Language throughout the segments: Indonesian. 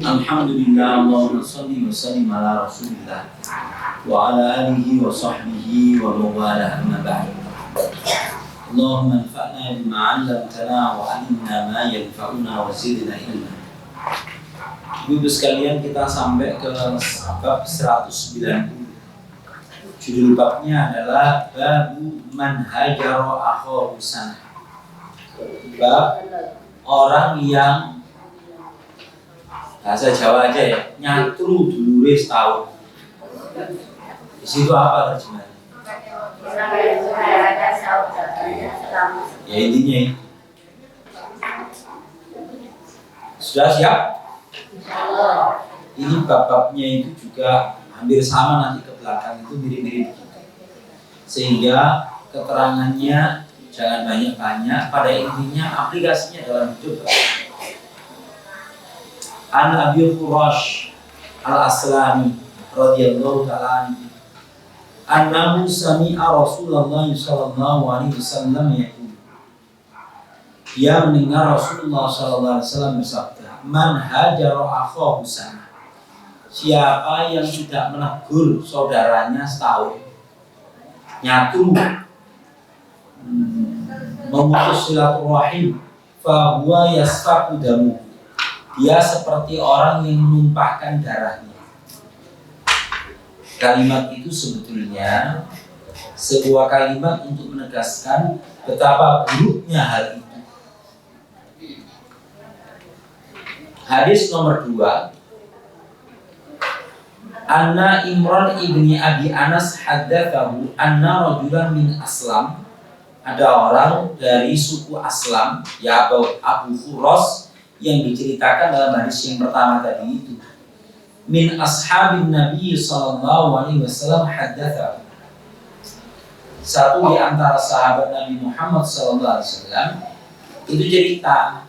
Alhamdulillah, Allahumma salli wa sallim ala Rasulillah wa ala alihi wa sahbihi wa mawalah, amma ba'd. Allahumma anfa'na bima 'allamtana wa 'allimna ma yanfa'una wa zidna ilma. Ibu sekalian, kita sampai ke bab 190. Judul babnya adalah Babu man hajara akhahu sanah. Bab orang yang, bahasa Jawa aja ya, nyatru dulure setahun. Di situ apa terjemahannya? Ya intinya ini. Sudah siap? Ini bab-babnya itu juga hampir sama, nanti ke belakang itu mirip-mirip begitu. Sehingga keterangannya jangan banyak-banyak, pada intinya aplikasinya dalam hidup. An Abi Khurash Al-Aslami radhiyallahu ta'ala anhu annahu sami'a Rasulullah sallallahu alaihi wasallam yaqul. Dia mendengar Rasulullah sallallahu alaihi wasallam bersabda, "Man hajara akhahu sana." Siapa yang tidak menegur saudaranya setahun, nyatu, memutus silaturahim, fa huwa yasfaqu damu. Dia seperti orang yang menumpahkan darahnya. Kalimat itu sebetulnya sebuah kalimat untuk menegaskan betapa buruknya hal itu. Hadis nomor 2. Anna Imran ibni Abi Anas haddatsahu anna rajulan min Aslam. Ada orang dari suku Aslam, ya Abu Khurash, yang diceritakan dalam hadis yang pertama tadi itu, min ashabin Nabi sallallahu alaihi wasallam haddatsahu. Satu di antara sahabat Nabi Muhammad sallallahu alaihi wasallam itu cerita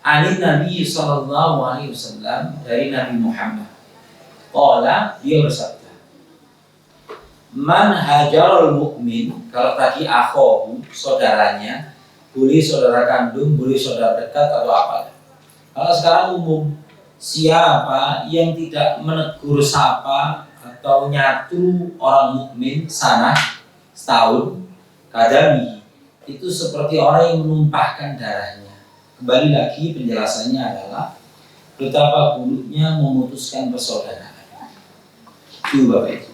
ani Nabi sallallahu alaihi wasallam, dari Nabi Muhammad. Qala, dia bersabda, man hajarul mu'min. Kalau tadi akhohu, saudaranya, boleh saudara kandung, boleh saudara dekat atau apa. Kalau sekarang umum, siapa yang tidak menegur sapa atau nyatu orang mukmin sana setahun, kadami, itu seperti orang yang menumpahkan darahnya. Kembali lagi penjelasannya adalah betapa buruknya memutuskan persaudaraan. Itu Bapak Ibu.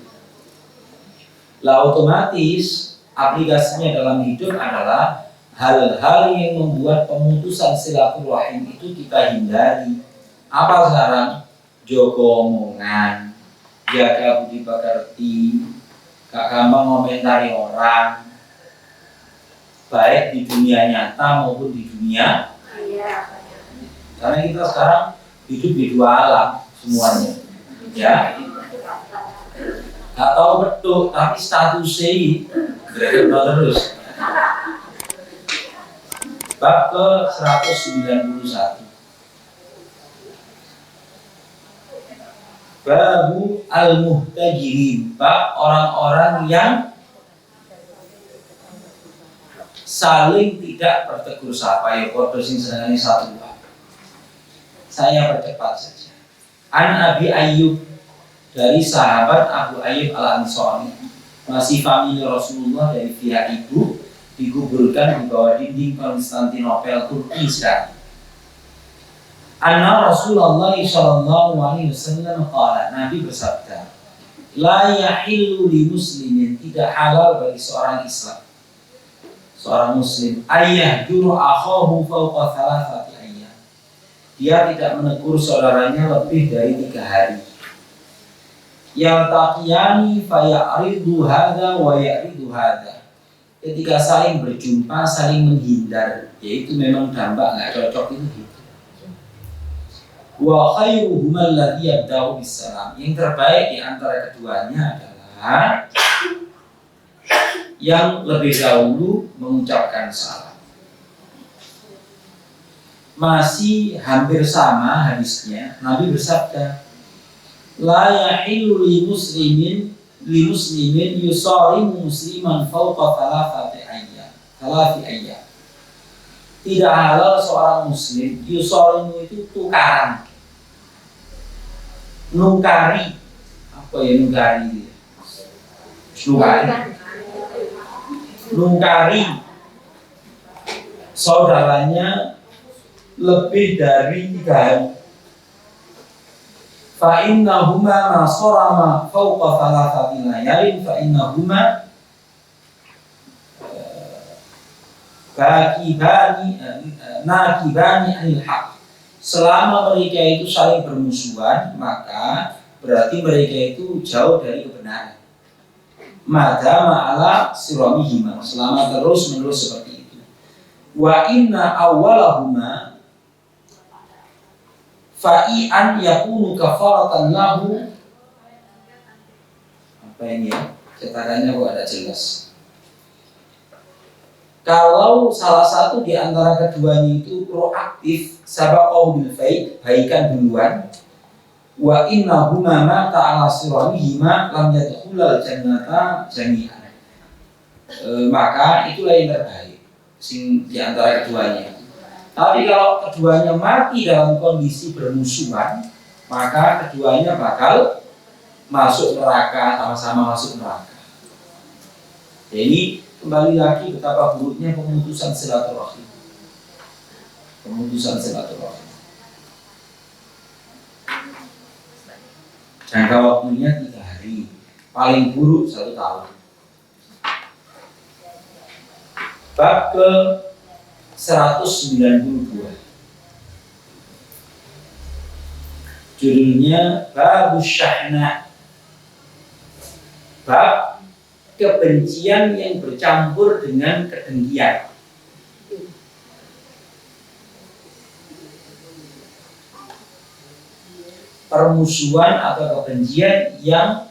Lah otomatis aplikasinya dalam hidup adalah hal-hal yang membuat pemutusan silaturahim itu kita hindari. Apa sekarang? Jogo omongan, jaga budi pekerti, gak gampang komentari orang, baik di dunia nyata maupun di dunia. Karena kita sekarang hidup di dua alam semuanya, ya. Gak tahu betul, tapi statusnya terus. Bab ke 191. Babu al-muhtajirin, bab orang-orang yang saling tidak bertegur sapa. Ya kode sing senengane satu bab. Saya percepat saja. An Abi Ayyub, dari sahabat Abu Ayyub Al-Ansari, masih famili Rasulullah dari pihak ibu, dikuburkan di bawah dinding Konstantinopel, Turki sekarang. Anna Rasulullah sallallahu alaihi wasallam qala, Nabi bersabda, la yahillu li muslimin, tidak halal bagi seorang Islam, seorang muslim, ayyahjuru akhahu fawqa thalathati ayyam. Dia tidak menegur saudaranya lebih dari 3 hari. Yaltaqiyani fayaridu hadza wa yaridu hadza. Ketika saling berjumpa, saling menghindar, yaitu memang dampak nggak cocok itu. Wa khairuhuma alladhi yabda'u bisalam. Yang terbaik di antara keduanya adalah yang lebih dahulu mengucapkan salam. Masih hampir sama hadisnya, Nabi bersabda, la yahillu li muslimin yusarimu musliman fawqa thalathati ayyam. Tidak halal seorang muslim, yusarimu itu tukaran, nungkari. Apa ya nungkari? Nungkari saudaranya lebih dari 3 hari. Fa innahuma ma sarama fawqa thalathati layalin fa innahuma nakibani anil haq. Selama mereka itu saling bermusuhan, maka berarti mereka itu jauh dari kebenaran. Madama ala siramihima, selama terus menerus seperti itu. Wa inna awwalahuma fa'ian yakunu kafaratan lahu. Apa ini ya? Cetakannya kok ada jelas. Kalau salah satu di antara keduanya itu proaktif, sabaqahu bil faid, baikan duluan. Wa innahuma mata ala siramihima lam yadkhulal jannata jami'an. Maka itulah yang terbaik sing di antara keduanya. Tapi kalau keduanya mati dalam kondisi bermusuhan, maka keduanya bakal masuk neraka, sama-sama masuk neraka. Jadi kembali lagi betapa buruknya pemutusan silaturahim. Pemutusan silaturahim. Jangka waktunya 3 hari, paling buruk 1 tahun. Bab ke 192. Judulnya Babus Syahna. Bab kebencian yang bercampur dengan kedengkian. Permusuhan atau kebencian yang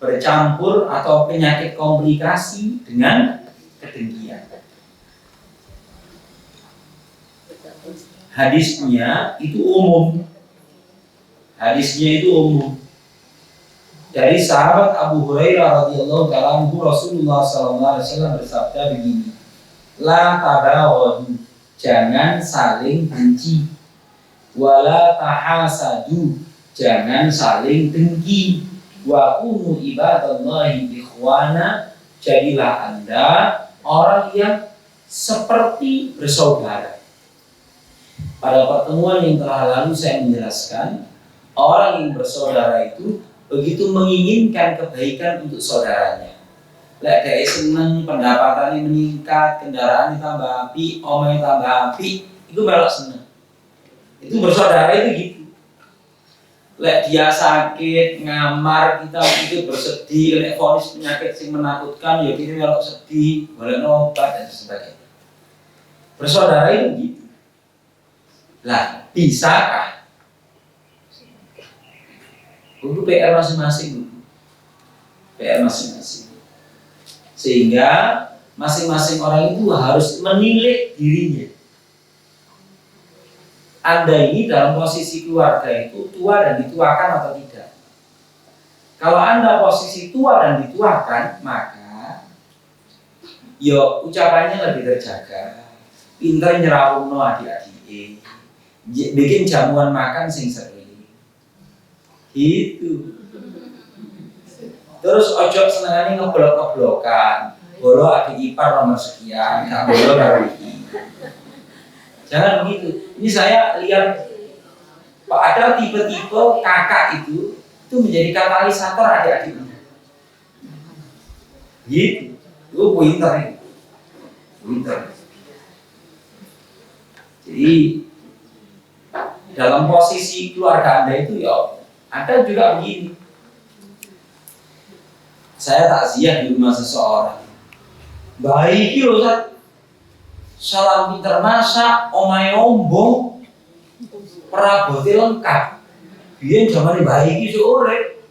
bercampur atau penyakit komplikasi dengan kedengkian. Hadisnya itu umum. Dari sahabat Abu Hurairah radhiyallahu ta'ala anhu, Rasulullah sallallahu alaihi wasallam bersabda begini: La tabaghadu, jangan saling benci. Wala tahasadu, jangan saling dengki. Wa kunu ibadallahi ikhwana, jadilah Anda orang yang seperti bersaudara. Pada pertemuan yang telah lalu saya menjelaskan, orang yang bersaudara itu begitu menginginkan kebaikan untuk saudaranya. Lek dia seneng pendapatannya meningkat, kendaraan tambah api, omai tambah api, itu malah seneng. Itu bersaudara itu gitu. Lek dia sakit, ngamar, kita itu bersedih. Lek vonis penyakit yang menakutkan, ya kita malah sedih, boleh obat dan sebagainya. Bersaudara itu gitu. Lah, bisakah? Itu PR masing-masing. Sehingga masing-masing orang itu harus menilai dirinya. Anda ini dalam posisi keluarga itu tua dan dituakan atau tidak. Kalau Anda posisi tua dan dituakan, maka yo ucapannya lebih terjaga. Pinter nyerawungno adik-adik, bikin jamuan makan sing sering. Gitu. Terus ojo senengane ngeblok-ngeblokan. Bolo adik ipar nomor sekian, gak bolo karo iki. Jangan begitu. Ini saya lihat ada tipe-tipe kakak itu menjadi katalisator adik-adiknya. Gitu. Lu pinter. Jadi dalam posisi keluarga Anda itu ya ada juga begini. Saya takziah di rumah seseorang. Baik ya Ustaz. Salam pinter masak, omahe ombong, perabote lengkap. Biyen zamane baik iki sore.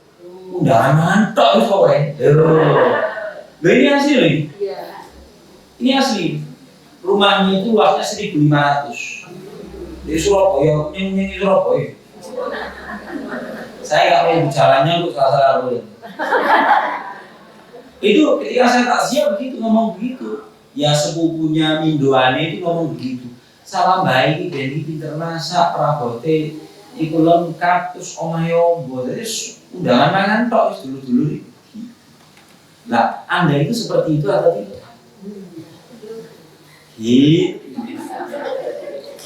Undangan mantok wis kowe. Lho ini asli loh. Ini asli. Rumahnya itu luasnya 1.500. Di Surabaya, nyanyi Surabaya. Saya nggak mau bicaranya untuk salah-salah dulu. Itu ketika saya takziah begitu, ngomong begitu. Ya sepupunya Mindoane itu ngomong begitu. Salam baik, jadi pinter masak, perabote iku lengkap terus omahe ombo. Jadi undangan mangan tok wis dulu-dulu iki. Nah, Anda itu seperti itu atau tidak?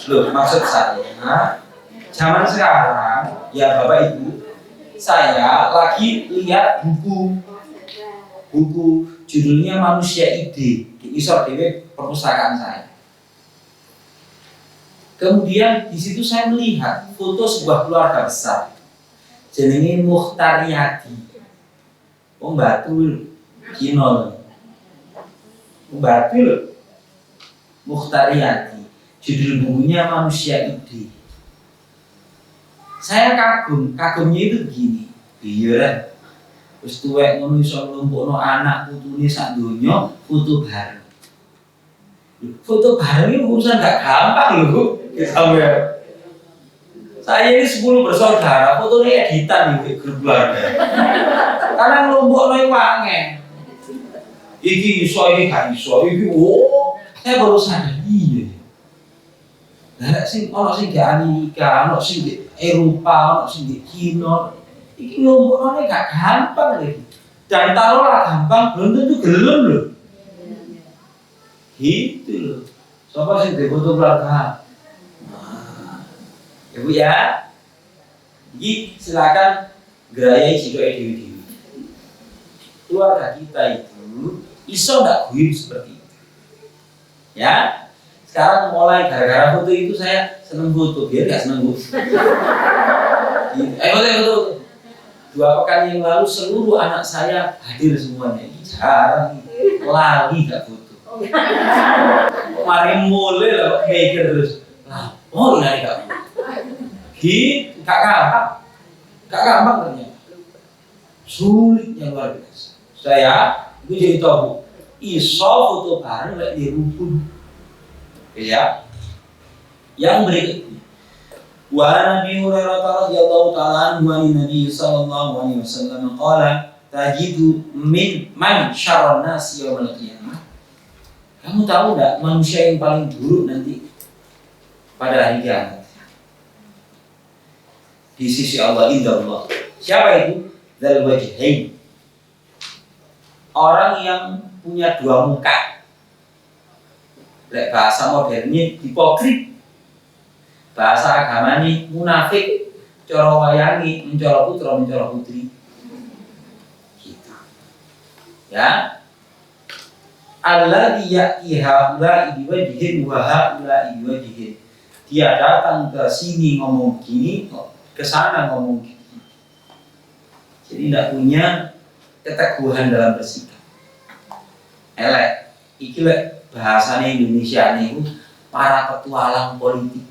Loh, maksud saya, zaman sekarang, ya Bapak Ibu, saya lagi lihat buku judulnya Manusia Ide di Isor Dewe perpustakaan saya. Kemudian di situ saya melihat foto sebuah keluarga besar, jenenge Mukhtar Yadi, pembantu Kinol, pembantu Mukhtar Yadi. Judul bukunya Manusia Ide. Saya kagumnya itu begini. Iya, terus tuwek ngono iso nglumpukno anak putune sak donya foto bareng. Foto bareng itu urusan gak gampang loh, sampai. Saya ini 10 bersaudara, fotonya editan nih grup keluarga. Karena nglumpukno iku angel. Iki iso, iki gak iso, iki saya baru sadar iya. Lah sing ana sing di Amerika, ana sing di Eropa, ana sing di Cina. Iki nglumpukane gak gampang lho. Dan taruhlah gampang, belum tentu gelem lho. Gitu loh. Siapa sing di foto keluarga? Ibu ya. Jadi silakan gerayai jidoke dewi-dewi. Keluarga kita itu iso ndak guyub seperti itu. Ya. Sekarang mulai gara-gara foto itu saya seneng foto, biar gak seneng foto. Foto. 2 pekan yang lalu seluruh anak saya hadir semuanya. Jarang lagi gak foto. Mari mulai lah mikir terus. Lah, lagi gak foto. Gitu, gak gampang ternyata. Sulitnya luar biasa. Saya itu jadi tahu. Iso foto bareng lek di rukun. Ya, yang berikutnya, wa Nabi Hurairah radhiyallahu ta'ala anhu an Nabi sallallahu alaihi wasallam qala tajidu man syarrun nas yaumil qiyamah. Kamu tahu enggak manusia yang paling buruk nanti pada hari kiamat di sisi Allah, indallah. Siapa itu? Dzal wajhain. Orang yang punya 2 muka. Bahasa modernnya hipokrit, bahasa agamanya munafik, cara wayangi, mencoro putra, mencoro putri. Gitu. Ya. Alladzi ya'ti haula'i biwajhin wa haula'i biwajhin. Dia datang ke sini ngomong gini, ke sana ngomong gini. Jadi tidak punya keteguhan dalam bersikap. Elek, iki bahasanya Indonesia ini para petualang politik.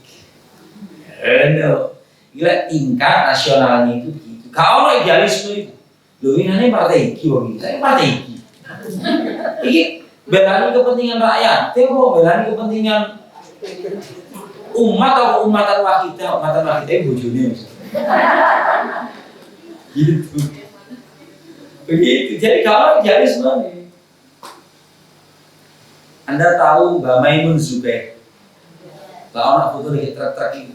Gila tingkat nasionalnya itu gitu. Kalau idealisme itu, loh ini partai iki, saya partai iki. Iki belani kepentingan rakyat, teko belani kepentingan umat atau umatan wahidah bojone. Gitu. Begitu. Jadi kalau idealisme ini, Anda tahu Mbak Maimun Zubair? Kalau anak foto di truk-truk itu.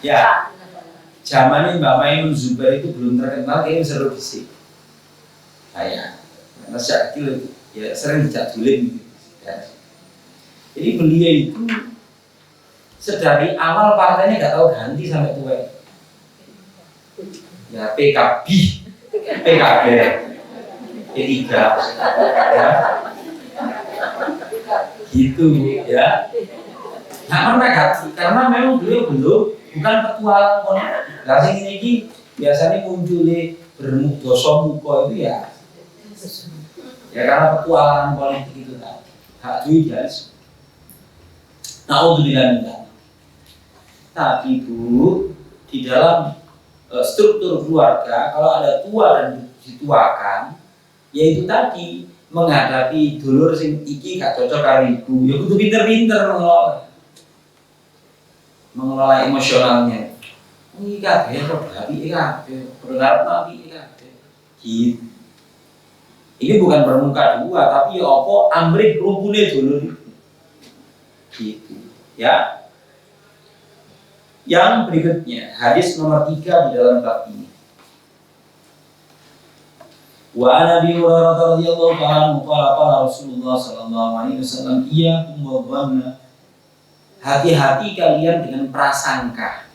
Ya, zaman Mbak Maimun Zubair itu belum terkenal, kayaknya seru sih. Kayak, karena sejak kecil itu, ya sering dijadulin gitu. Ya. Jadi beliau itu sedari awal partainya nggak tahu ganti sampai tua. Ya PKB, P3, ya. Gitu ya. Nah, pernah ganti karena memang beliau bukan petualang politik. Lah sing iki biasanya muncul berdosa muka itu ya karena petualangan politik itu tadi. Hak idealis. Naudzubillah. Tapi Bu, di dalam struktur keluarga kalau ada tua dan dituakan, yaitu tadi menghadapi dulur sing iki gak cocok karo iku, ya kudu pinter-pinter mengelola emosionalnya. Iki kabeh kok apike kabeh, berharap nabi kabeh. Gitu. Ini bukan bermuka 2, tapi apa amrih rukune dulur itu. Gitu. Ya. Yang berikutnya, hadis nomor 3 di dalam bab ini. Wa Nabi Hurairah radhiyallahu ta'ala anhu qala Rasulullah sallallahu alaihi wasallam iyyakum wadh-dhanna. Hati-hati kalian dengan prasangka.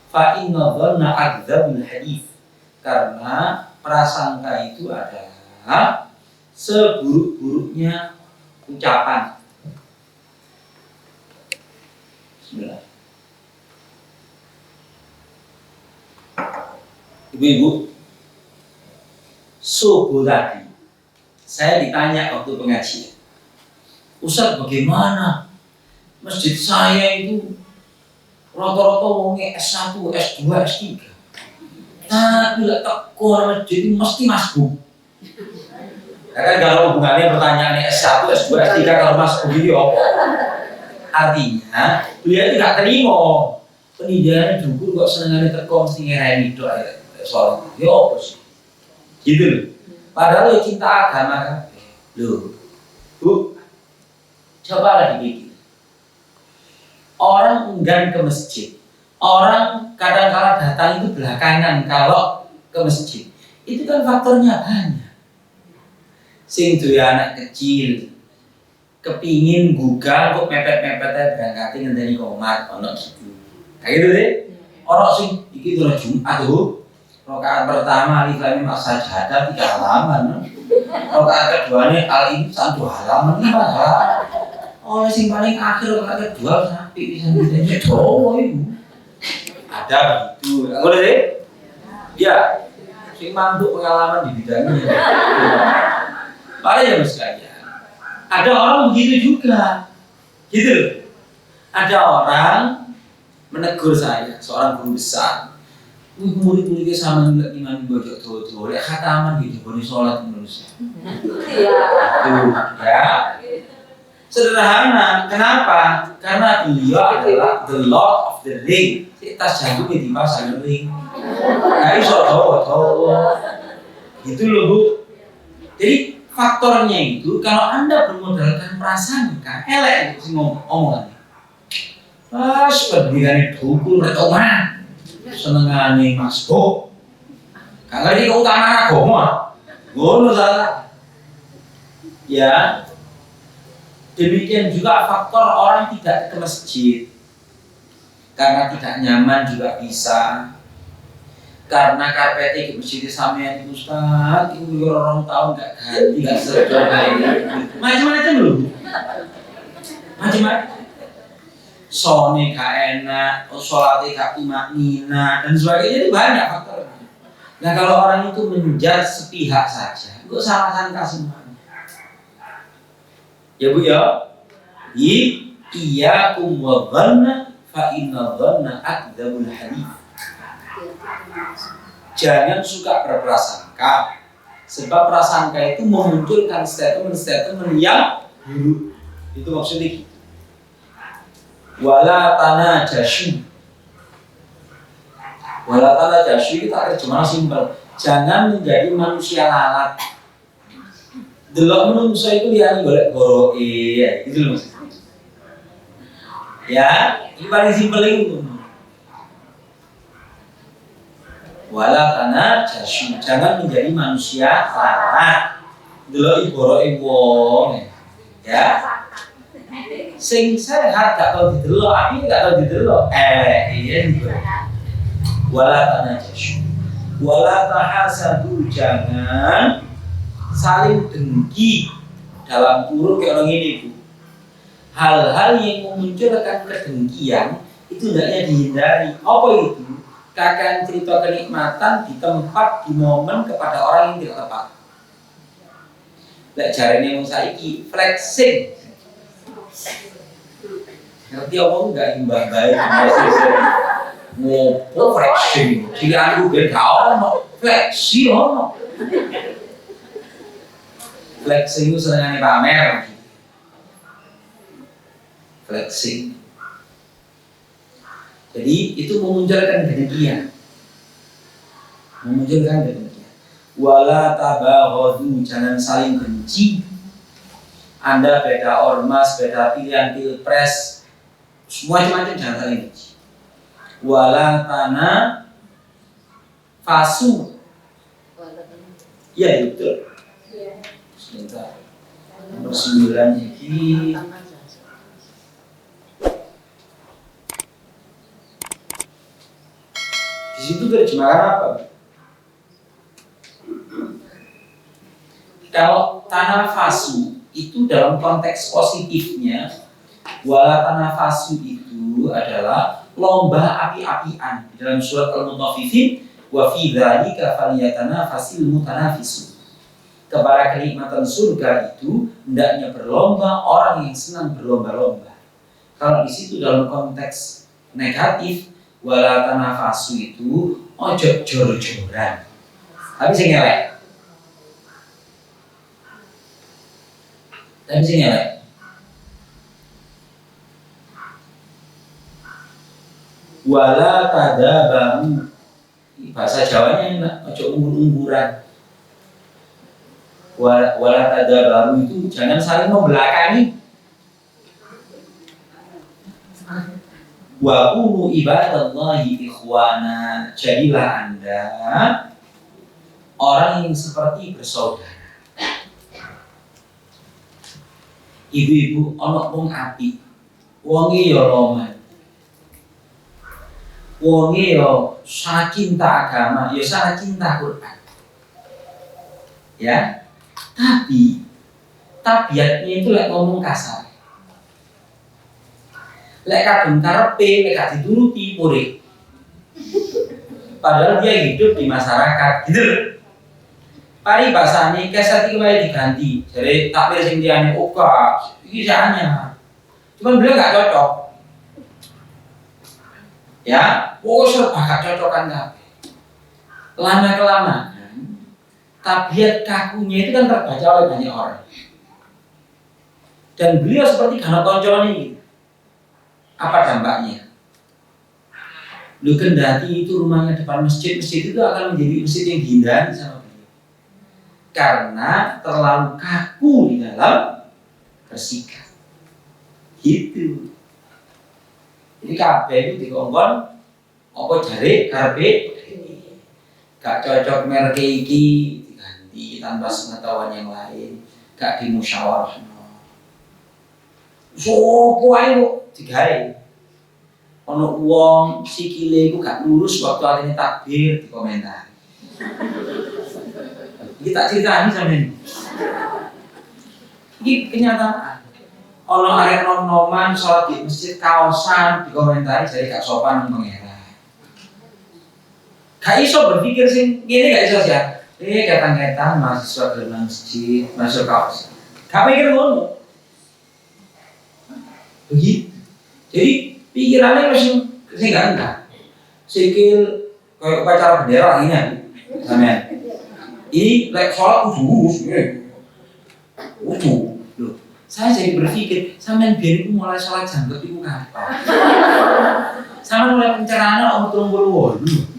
Fa inna dhanna akdzabul hadits. Karena prasangka itu adalah seburuk-buruknya ucapan. Bismillah. Ibu-ibu, subuh tadi saya ditanya waktu pengajian, Ustaz, bagaimana masjid saya itu rata-rata wongnya S1, S2, S3, tapi gak tekor masjid itu mesti masbuk. Kan kalau hubungannya pertanyaannya S1, S2, S3 kalau masbuk itu apa? Artinya beliau tidak terima pendidikannya dulu kok senengannya teko mesti ngereni doa soal itu ya apa sih gitu loh. Padahal ya cinta agama kan loh bu, cobalah dipikir, orang enggan ke masjid, orang kadang-kadang datang itu belakangan kalau ke masjid, itu kan faktornya banyak. Sing duwe anak kecil kepingin gugal kok mepet-mepetnya berangkatin ngenteni komat ono gitu. Kayak gitu deh. Orang sing iki dina Jumat tuh. Rakaat pertama alif lam mim as-sajdah 3 halaman. Rakaat keduanya al-insan 2 halaman 5 halaman. Oh sing paling akhir rakaat kedua sampai bisa ngene dowo iku. Ada begitu. Ngono deh. Ya. Sing mantuk pengalaman di bidangnya. Para ya Mas kalian. Ada orang begitu juga, gitu loh. Ada orang menegur saya, seorang guru besar. Murid-muridnya sama juga iman bojok tuh, lihat khataman gitu, boleh sholat menurut saya. Tuh, ya. Sederhana, kenapa? Karena beliau adalah the Lord of the Ring. Tas jantungnya dipasang ring. Nah, iso tahu, gitu loh bu. Jadi faktornya itu kalau Anda bermodalkan prasangka, elek sih omongannya. Seperti dukul retomah, senengane masbuk. Kalau ini keutamaan agama, ngono salah. Ya, demikian juga faktor orang tidak ke masjid karena tidak nyaman juga bisa. Karena karpetnya ke masjid sampean itu Ustaz, itu orang tahun gak ganti, gak sedot macam-macam loh. Macam-macam. Sone gak enak, sholatnya gak tumaknina dan sebagainya, itu banyak faktor. Nah kalau orang itu menjudge sepihak saja, itu salah sangka semuanya. Ya bu ya, iyyakum wadh-dhanna fa inna dhanna akdzabul hadits. Jangan suka berprasangka, sebab prasangka itu memunculkan statement-statement yang buruk. Itu maksudnya gitu. Wala tanajashu. Wala tanajashu itu tak terjemah simpel. Jangan menjadi manusia lalat. Delok menungso itu liane golek goroke, ya, gitu loh maksudnya. Ya, ini paling simpel itu. Wala tanajashu, jangan menjadi manusia lalat. Delok goroke wong, ya. Sing sehat gak tau didelok, api gak tau didelok. Iya gitu. Wala tanajashu. Wala tahasadu, jangan saling dengki dalam kurung kayak orang ini bu. Hal-hal yang memunculkan kedengkian itu hendaknya dihindari. Apa itu? Kakak cerita kenikmatan di tempat, di momen kepada orang yang tidak tepat. Lek jarene wong saiki flexing. Ngerti apa enggak imbang baik ngopo flexing. Jadi aku ben gak ono flexi ono. Flexing itu senengane pamer. Flexing. Jadi itu memunculkan kedengkian. Wala tabaghadu, jangan saling benci. Anda beda ormas, beda pilihan pilpres, Macam-macam jangan saling benci. Wala tanah fasu. Ya betul. Sebentar. Nomor 9 ini. Di situ terjemahkan apa? Kalau tanah fasu itu dalam konteks positifnya, wala tanah fasu itu adalah lomba api-apian. Dalam surat Al-Mutaffifin, wa fi dzalika falyatanafasil mutanafisun. Kepada kenikmatan surga itu hendaknya berlomba orang yang senang berlomba-lomba. Kalau di situ dalam konteks negatif, wala tanafasu itu ojo jor-joran. Tapi sing elek. Wala tadabaru. Bahasa Jawanya enak, ojo unggur-ungguran. Wala tadabaru itu jangan saling membelakangi. Wa kunu ibadallahi ikhwana. Jadilah Anda orang yang seperti bersaudara. Ibu-ibu ana wong apik, wonge ya roman. Wonge ya sangat cinta agama, ya sangat cinta Quran. Ya. Tapi tabiatnya itu lek ngomong kasar. Lek kadung karepe lek gak dituruti pure. Padahal dia hidup di masyarakat, gitu. Pari bahasane keset iki wae diganti. Jadi takbir sing liyane oka, iki saknya. Cuman beliau enggak cocok. Ya, serba gak cocokan kabeh. Lama-kelamaan tabiat kakunya itu kan terbaca oleh banyak orang. Dan beliau seperti Gana Konconi. Apa dampaknya? Lu kendati itu rumahnya depan masjid itu akan menjadi masjid yang dihindari sama beliau. Karena terlalu kaku di dalam bersikap. Gitu. Jadi kabeh itu dikongkon apa jare karepe gak cocok merek iki diganti tanpa pengetahuan yang lain, gak dimusyawarahno. Sopo ae kok digawe. Ana wong sikile iku gak lurus waktu atine takbir dikomentari. Iki tak critani sampeyan. Iki kenyataan. Ana arek nom-noman salat di masjid kaosan dikomentari jadi gak sopan mengira. Gak iso berpikir sing ngene gak iso ya. Datang-datang mahasiswa ke masjid, masuk kaos. Gak mikir ngono. Begitu. Jadi pikirannya masih enggak. Sikil kayak upacara bendera ini sampean. Ini lek sholat kudu. Loh, saya jadi berpikir sampean biyen iku mulai sholat jangkep iku kapan? Sampean mulai pencerahan umur 38.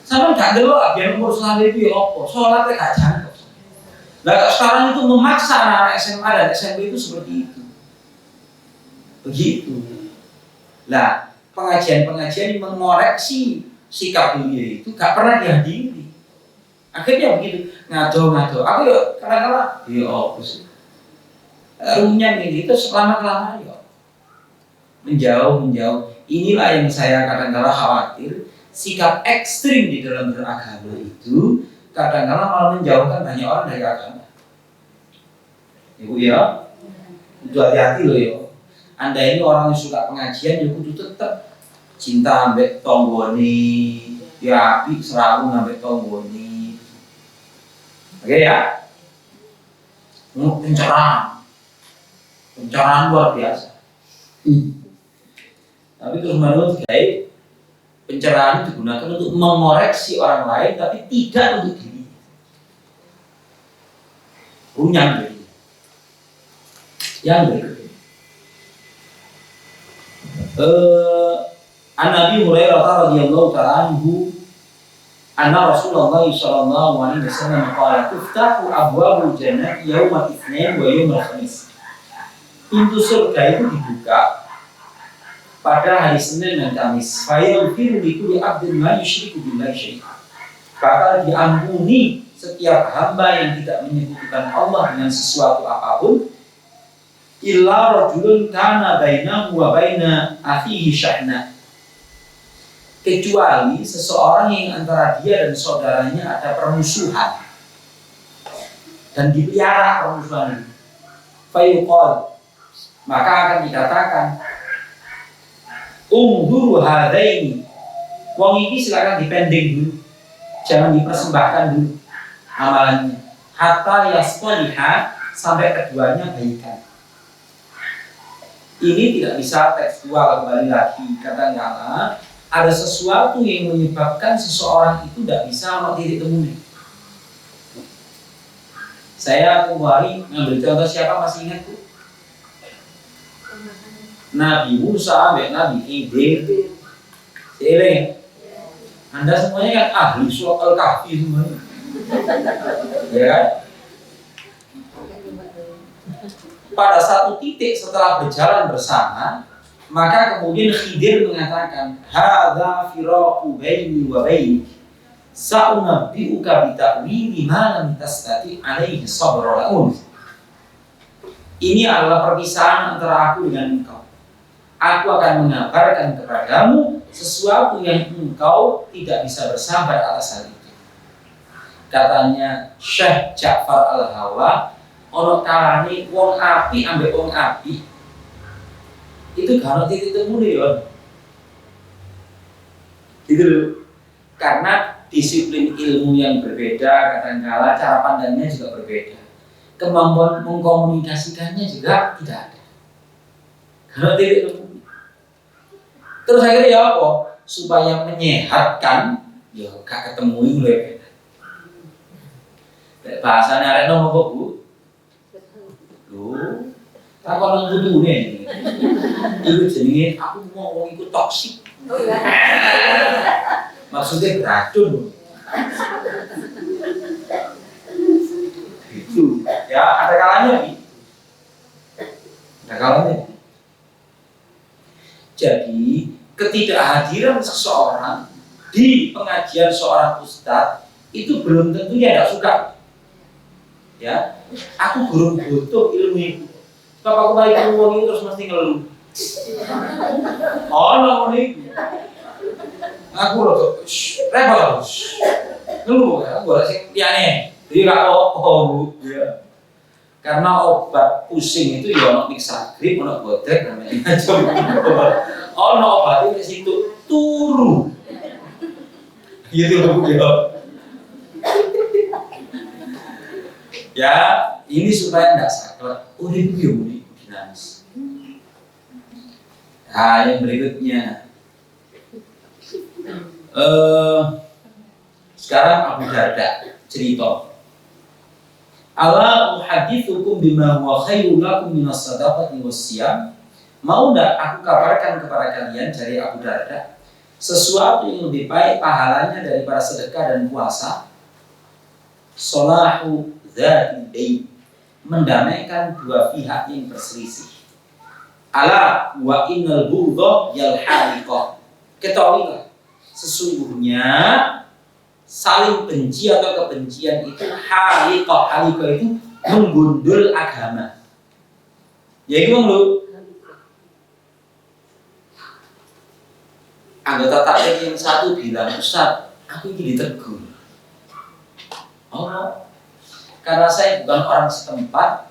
Sampean gak delok biyen umur selawe itu ya apa? Sholatnya gak jangkep. Lah sekarang itu memaksa anak SMA dan SMP itu seperti itu. Begitu. Lah, pengajian-pengajian yang mengoreksi sikap beliau itu gak pernah dihadiri. Akhirnya begitu, ngado-ngado. Aku ya kadang-kadang, ya apa sih? Runyam ini itu selama-lamanya ya. Menjauh. Inilah yang saya kadang-kadang khawatir. Sikap ekstrim di dalam beragama itu kadang-kadang malah menjauhkan banyak orang dari agama. Ibu ya, itu hati-hati loh ya. Anda ini orang yang suka pengajian, ya kudu tetap cinta ambek tonggoni, ya api serawu ambek tonggoni. Oke ya? Pencerahan luar biasa. Tapi terus menurut saya, pencerahan digunakan untuk mengoreksi orang lain, tapi tidak untuk diri. Runyam jadi. Yang berikutnya. An Nabi Hurairah radhiyallahu ta'ala anhu anna Rasulullah sallallahu alaihi wasallam qala tuftahu abwabul jannah yaumal itsnain wa yaumal khamis. Pintu surga itu dibuka pada hari Senin dan Kamis. Fayaghfiru likulli 'abdin ma yusyriku billahi syai'an. Bakal diampuni setiap hamba yang tidak menyekutukan Allah dengan sesuatu apapun, illa rajulun kana bainahu wa baina akhihi syahna, kecuali seseorang yang antara dia dan saudaranya ada permusuhan dan dipelihara permusuhan ini. Fayuqal, maka akan dikatakan, ungduru hadaini, wong ini silakan dipending dulu, jangan dipersembahkan dulu amalannya, hatta yasqaliha, sampai keduanya baikan. Ini tidak bisa tekstual, kembali lagi katakanlah ada sesuatu yang menyebabkan seseorang itu tidak bisa mau titik temunya. Saya kemarin ngambil contoh siapa, masih ingat Bu? Nabi Musa, Nabi Khidir. Seeleng. Anda semuanya kan ahli surat Al-Kahfi semuanya. Ya kan? Pada satu titik setelah berjalan bersama, maka kemudian Khidir mengatakan, hadza firaqu baini wa bainik, sa'unabbi'uka bita'wili ma lam tastati' alaihi sabra. Ini adalah perpisahan antara aku dengan engkau. Aku akan mengabarkan kepadamu sesuatu yang engkau tidak bisa bersabar atas hal itu. Katanya Syekh Ja'far Al-Hawa, ono kalane wong api ambek wong api itu gak ono titik temu ya. Gitu loh. Karena disiplin ilmu yang berbeda, kadang-kala cara pandangnya juga berbeda. Kemampuan mengkomunikasikannya juga tidak ada. Karena titik temu. Terus akhirnya ya apa? Supaya menyehatkan, ya gak ketemu itu lebih. Bahasanya ada nomor apa Bu? Loh, tak kalau butuh nih. Itu jenenge aku mau ikut toksik. Maksudnya beracun. Itu ya, ada kalanya nih. Ada kalanya. Jadi ketidakhadiran seseorang di pengajian seorang ustadz itu belum tentu dia tidak suka. Ya, aku belum butuh ilmu itu. Bapak aku balik ke uang itu terus mesti ngeluh. Oh, no, nih. Aku loh, rebel, ngeluh. Aku rasa tiane. Jadi kalau ya. Karena obat pusing itu ya ono Mixagrip, ono Bodrek, namanya macam. Ono obat itu situ turu. Gitu loh ya. Ya, ini supaya tidak saklek. Oh, ini biomuni dinamis. Nah, yang berikutnya. Sekarang Abu Darda cerita. Ala uhadithukum bima huwa khairul lakum minas sadaqati wassiyam. Mau enggak aku kabarkan kepada kalian dari Abu Darda sesuatu yang lebih baik pahalanya daripada sedekah dan puasa? Solahu dzati, mendamaikan dua pihak yang berselisih. Ala wa innal bughdha yal haliqah. Ketahuilah, sesungguhnya saling benci atau kebencian itu haliqah. Haliqah itu menggundul agama. Ya itu lu. Anggota taklim yang satu bilang, Ustaz, aku ini ditegur. Oh, karena saya bukan orang setempat,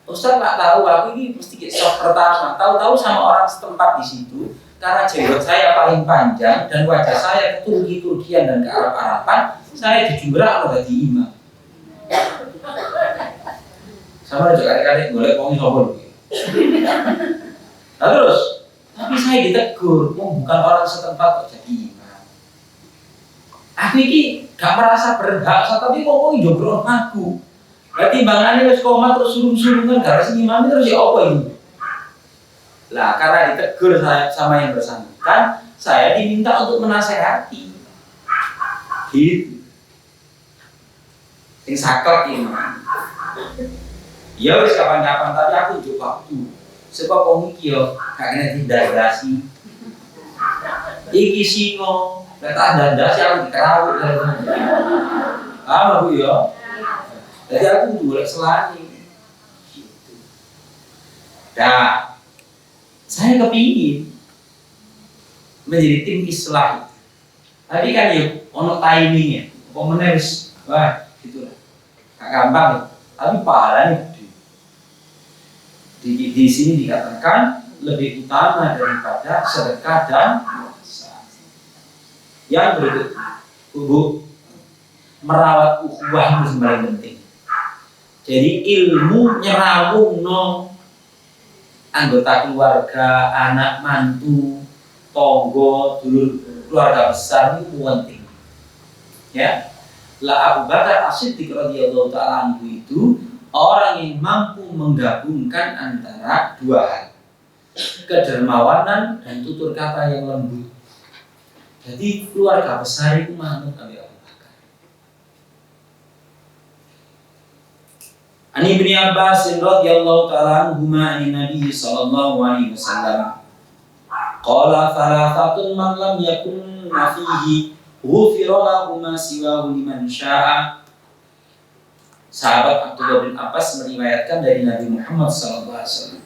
Ustaz nggak tahu, aku ini mesti shock pertama. Tahu-tahu sama orang setempat di situ, karena jenggot saya paling panjang dan wajah saya keturki-turkian dan kearab-araban, saya dijumrah oleh di imam. Sama aja kadang-kadang boleh ngomong sombong. Nah terus, tapi saya ditegur, bukan orang setempat kok jadi imam. Aku ini gak merasa berhak, tapi ngomongin jogro aku. Berarti timbangannya wis koma terus sulung-sulungan gara sing imam terus ya apa ini? Lah karena ditegur saya sama yang bersangkutan, saya diminta untuk menasehati. Gitu. Sing saklek ini. Ya wis kapan-kapan tapi aku njuk waktu. Sebab wong iki yo gak kena didagasi. Iki singo, kata dandas yang dikerawut. Bu ya. Jadi aku boleh selani. Gitu. Nah, saya kepingin menjadi tim islah. Tapi kan ya ono timingnya. Pokoknya wah gitu lah. Gak gampang ya. Tapi pahalanya gede. Di sini dikatakan lebih utama daripada sedekah dan puasa. Yang berikutnya, Bu, merawat ukhuwah itu paling penting. Jadi ilmu nyerawung anggota keluarga, anak mantu, tonggo, dulur keluarga besar itu penting. Ya, Abu Bakar As-Siddiq radhiyallahu taala anhu itu orang yang mampu menggabungkan antara dua hal, kedermawanan dan tutur kata yang lembut. Jadi keluarga besar itu manut Abu Bakar. Ani bin Abbas radhiyallahu taala anhuma an Nabi sallallahu alaihi wasallam qala thalathatun man lam yakun fihi ghufira lahu ma siwahu liman syaa. Sahabat Abdullah bin Abbas meriwayatkan dari Nabi Muhammad SAW.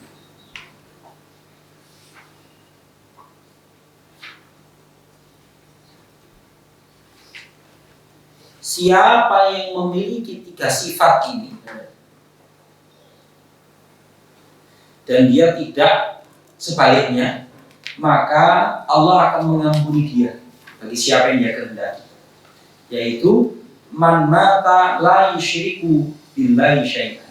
Siapa yang memiliki tiga sifat ini dan dia tidak sebaliknya, maka Allah akan mengampuni dia bagi siapa yang dia kehendaki, yaitu man mata la yusyriku billahi syai'an.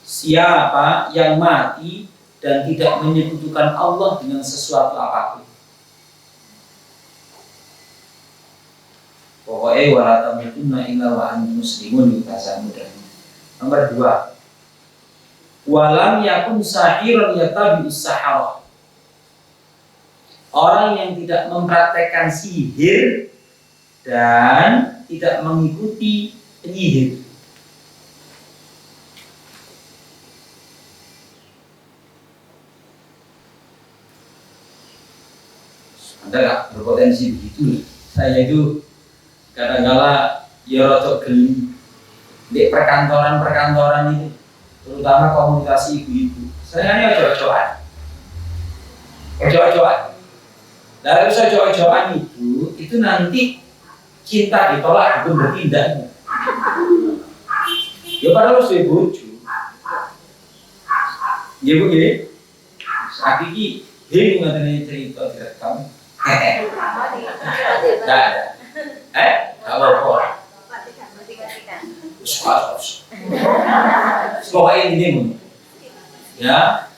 Siapa yang mati dan tidak menyekutukan Allah dengan sesuatu apapun. Pokoknya wala tamutunna illa wa antum muslimun, bahasa mudahnya. Nomor 2, walam yakun sahiran yatabi'us saharah. Orang yang tidak mempraktekkan sihir dan tidak mengikuti penyihir. Anda nggak berpotensi begitu. Saya itu kadang-kala ya rotok geli di perkantoran itu, terutama komunikasi ibu-ibu. Saya ini ojo-ojoan. Dari ojo-ojoan itu nanti cinta ditolak bukan bertindak. Ya padahal harus dibujuk. Ya Bu ya. Saat ini bingung ngatanya cerita direkam. Nah, apa? Pokoknya ini ya.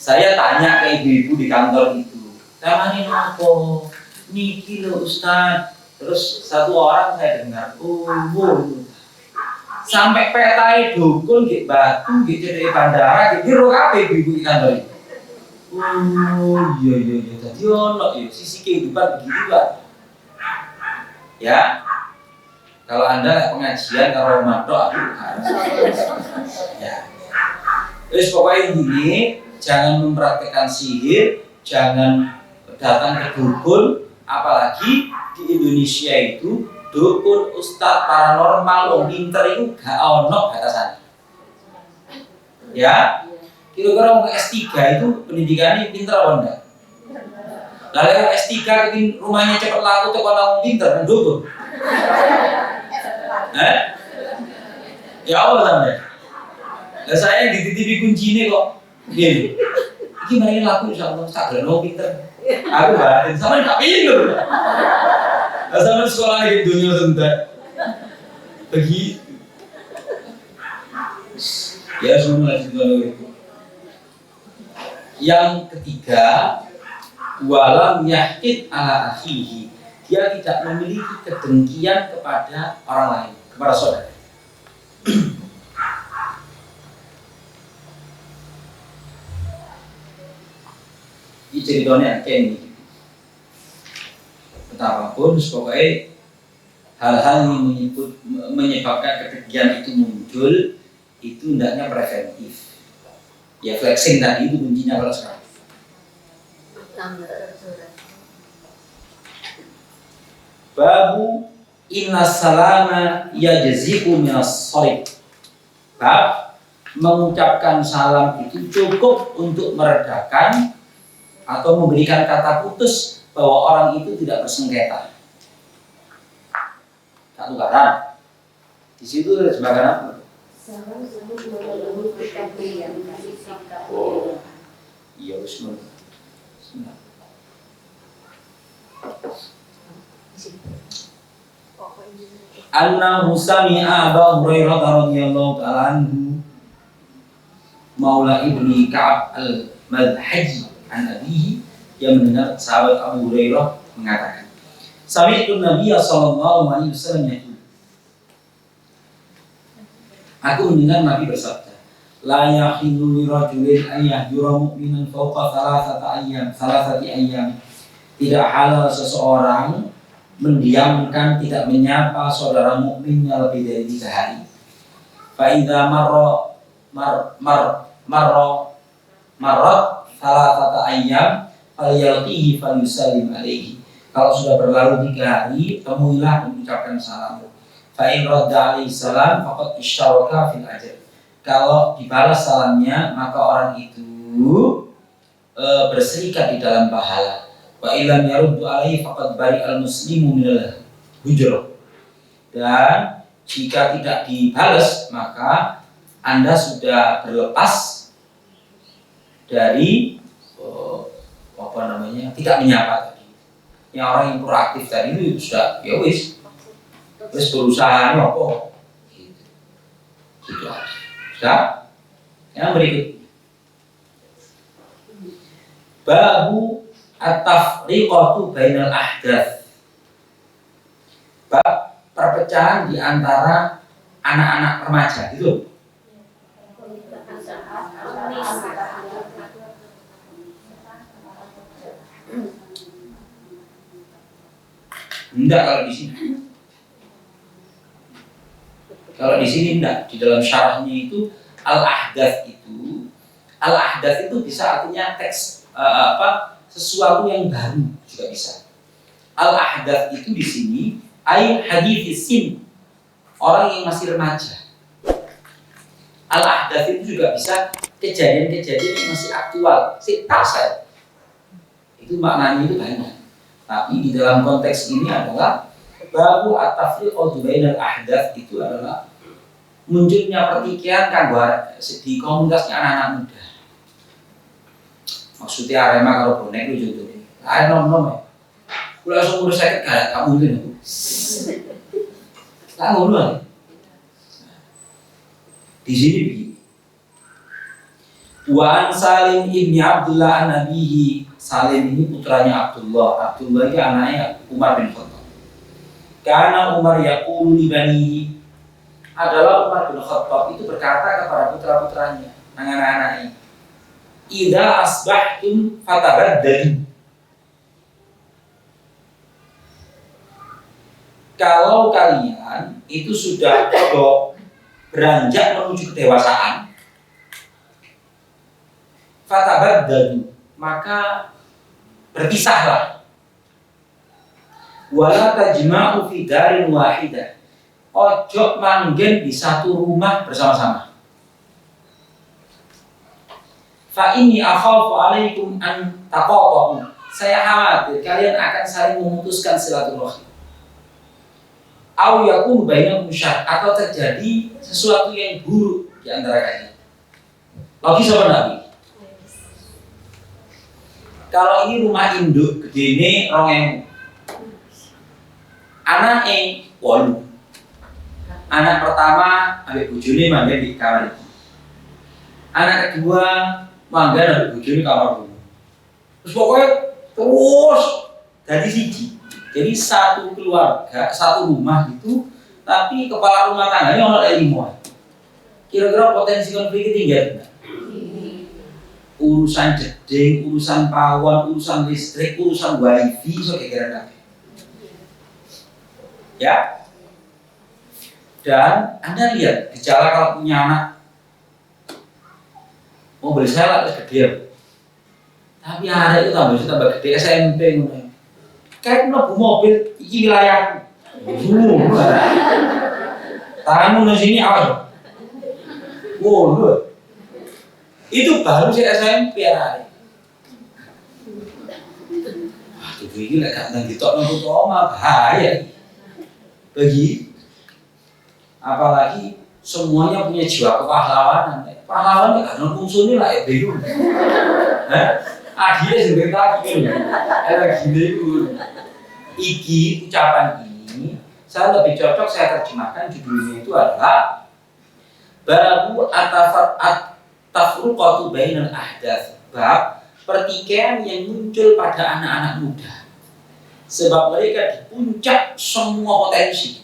Saya tanya ke ibu-ibu di kantor itu. Tamani nopo, niki lo Ustaz. Terus satu orang saya dengar, sampai petai dukun di batu, di cedek bandara, di biru kape ibu di kantor itu. Iya. Tadi ono ya sisi kehidupan begitu kan. Ya, kalau Anda pengajian kalau madok aku harus. Ya. Terus pokoknya ini jangan mempraktekkan sihir, jangan datang ke dukun, apalagi di Indonesia itu dukun, ustadz, paranormal, wong pinter itu gak ono batasan. Ya, kira-kira mau ke S3 itu pendidikannya pinter apa enggak? Lalu yang S3 bikin rumahnya cepat laku tuh kalau pinter kan dukun. Ya Allah sampai. Lah saya di TV kuncinya kok. Gini. Iki mari laku insyaallah tak gelem pinter. Aku batin sama gak pinter. Lah sama sekolah di dunia sentek. Begitu. Ya semua itu. Yang ketiga, walam yahqid ala akhihi. Dia tidak memiliki kedengkian kepada orang lain, kepada saudara. Ini ceritanya kayak ini. Betapapun, pokoknya hal-hal yang menyebabkan kedengkian itu muncul, itu hendaknya preventif. Ya flexing tadi itu kuncinya kalau sekarang. Babu inna salama yajziku minas sorib. Bab mengucapkan salam itu cukup untuk meredakan atau memberikan kata putus bahwa orang itu tidak bersengketa. Tak tukaran. Di situ ada sebagian apa? Oh, iya Bismillah. Annahu sami'a Abu Hurairah radhiyallahu ta'ala anhu Maula ibni Ka'ab al-Madhaji an abihi, yang mendengar sahabat Abu Hurairah mengatakan, Sami'tu Nabiya sallallahu alaihi wasallam yaqul, aku mendengar Nabi bersabda, la yahilu li rajulin an yahdura mu'minan fawqa thalathati ayyam. Tidak halal seseorang mendiamkan, tidak menyapa saudara mukminnya lebih dari 3 hari. Fa idza marrat thalathata ayyam falyalqihi falyusallim alaihi. Kalau sudah berlalu 3 hari, temuilah mengucapkan salam. Fa in radda alaihi salam faqad isyraka fil ajr. Kalau dibalas salamnya, maka orang itu berserikat di dalam pahala. Wa illam yaruddu alaihi faqad bari'al muslimu minal hujrah. Dan jika tidak dibalas, maka Anda sudah berlepas dari tidak menyapa tadi. Yang orang yang proaktif tadi itu sudah ya wis berusaha apa gitu. Gitu aja. Sudah? Yang berikut. Babu at-tafriqatu bainal ahdath. Bab perpecahan di antara anak-anak remaja gitu. Enggak kalau di sini. Kalau di sini enggak, di dalam syarahnya itu al-ahdath itu bisa artinya teks sesuatu yang baru juga bisa. Al-ahdath itu di sini ay hadits sin, orang yang masih remaja. Al-ahdath itu juga bisa kejadian-kejadian yang masih aktual, tasa. Itu maknanya itu banyak. Tapi di dalam konteks ini adalah babu at-tafriqatu bainal ahdath itu adalah munculnya pertikaian kanggo di komunitasnya anak-anak muda. Maksudnya Arema kalau bonek itu contohnya. Lah nom-nom ya. Kula langsung urus sakit gak kamu itu. Lah ngono. Di sini begini. Wa an Salim ibni Abdullah an-Nabihi. Salim ini putranya Abdullah. Abdullah ini anaknya Umar bin Khattab. Karena Umar yaqulu li banihi, adalah Umar bin Khattab itu berkata kepada putra-putranya, anak-anaknya, idza asbahtum fatabaddadu. Kalau kalian itu sudah beranjak menuju kedewasaan, fatabaddadu, maka berpisahlah. Wala tajma'u fi darin wahidah. Ojo manggen di satu rumah bersama-sama. Fa inni akhafu alaikum an taqatu. Saya khawatir kalian akan saling memutuskan silaturahim. Au yakun bainakum syar, atau terjadi sesuatu yang buruk di antara kalian. Lagi sama Nabi. Kalau ini rumah induk gedene 2000. Anake 8. Anak pertama ambek bojone manggen di kamar iki. Anak kedua manggen ambek bojone kamar dulu. Terus pokoknya terus jadi siji. Jadi satu keluarga, satu rumah itu, tapi kepala rumah tangganya ono 5. Kira-kira potensi konflik tinggi enggak? Urusan jeding, urusan pawon, urusan listrik, urusan wifi, so kira-kira ya. Dan Anda lihat gejala kalau punya anak, mobil saya lah terus gede, Tapi arek itu tambah gede SMP ngono. Kayak mlebu mobil iki wilayahku. Tanganmu di sini awas. Wow, itu baru si SMP arek. Waduh, iki lek gak nang ditokno utama bahaya. Bagi apalagi semuanya punya jiwa kepahlawanan. Pahlawan gak ono fungsine lah ya bingung. Akhirnya sebentar lagi kan, ada gini iki ucapan ini saya lebih cocok saya terjemahkan judulnya itu adalah babu at-tafruqatu bainal ahdath, bab pertikaian yang muncul pada anak-anak muda sebab mereka di puncak semua potensi,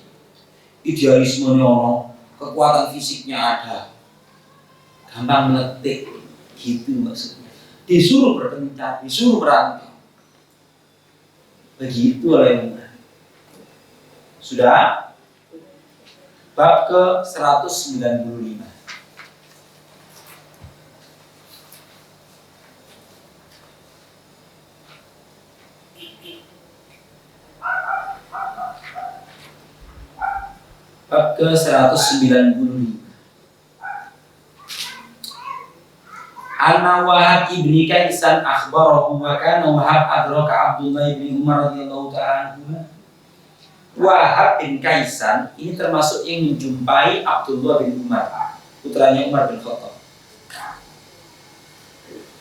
idealisme ono, kekuatan fisiknya ada, gampang meletik gitu maksudnya. Disuruh berpencar, disuruh merantau. Begitu oleh Umar. Sudah? Bab ke 195. Bab ke 195. Anna Wahab ibni Kaisan akhbarahu wa kana Wahab adraka Abdullah bin Umar radhiyallahu ta'ala anhu. Wahab bin Kaisan ini termasuk yang menjumpai Abdullah bin Umar, putranya Umar bin Khattab.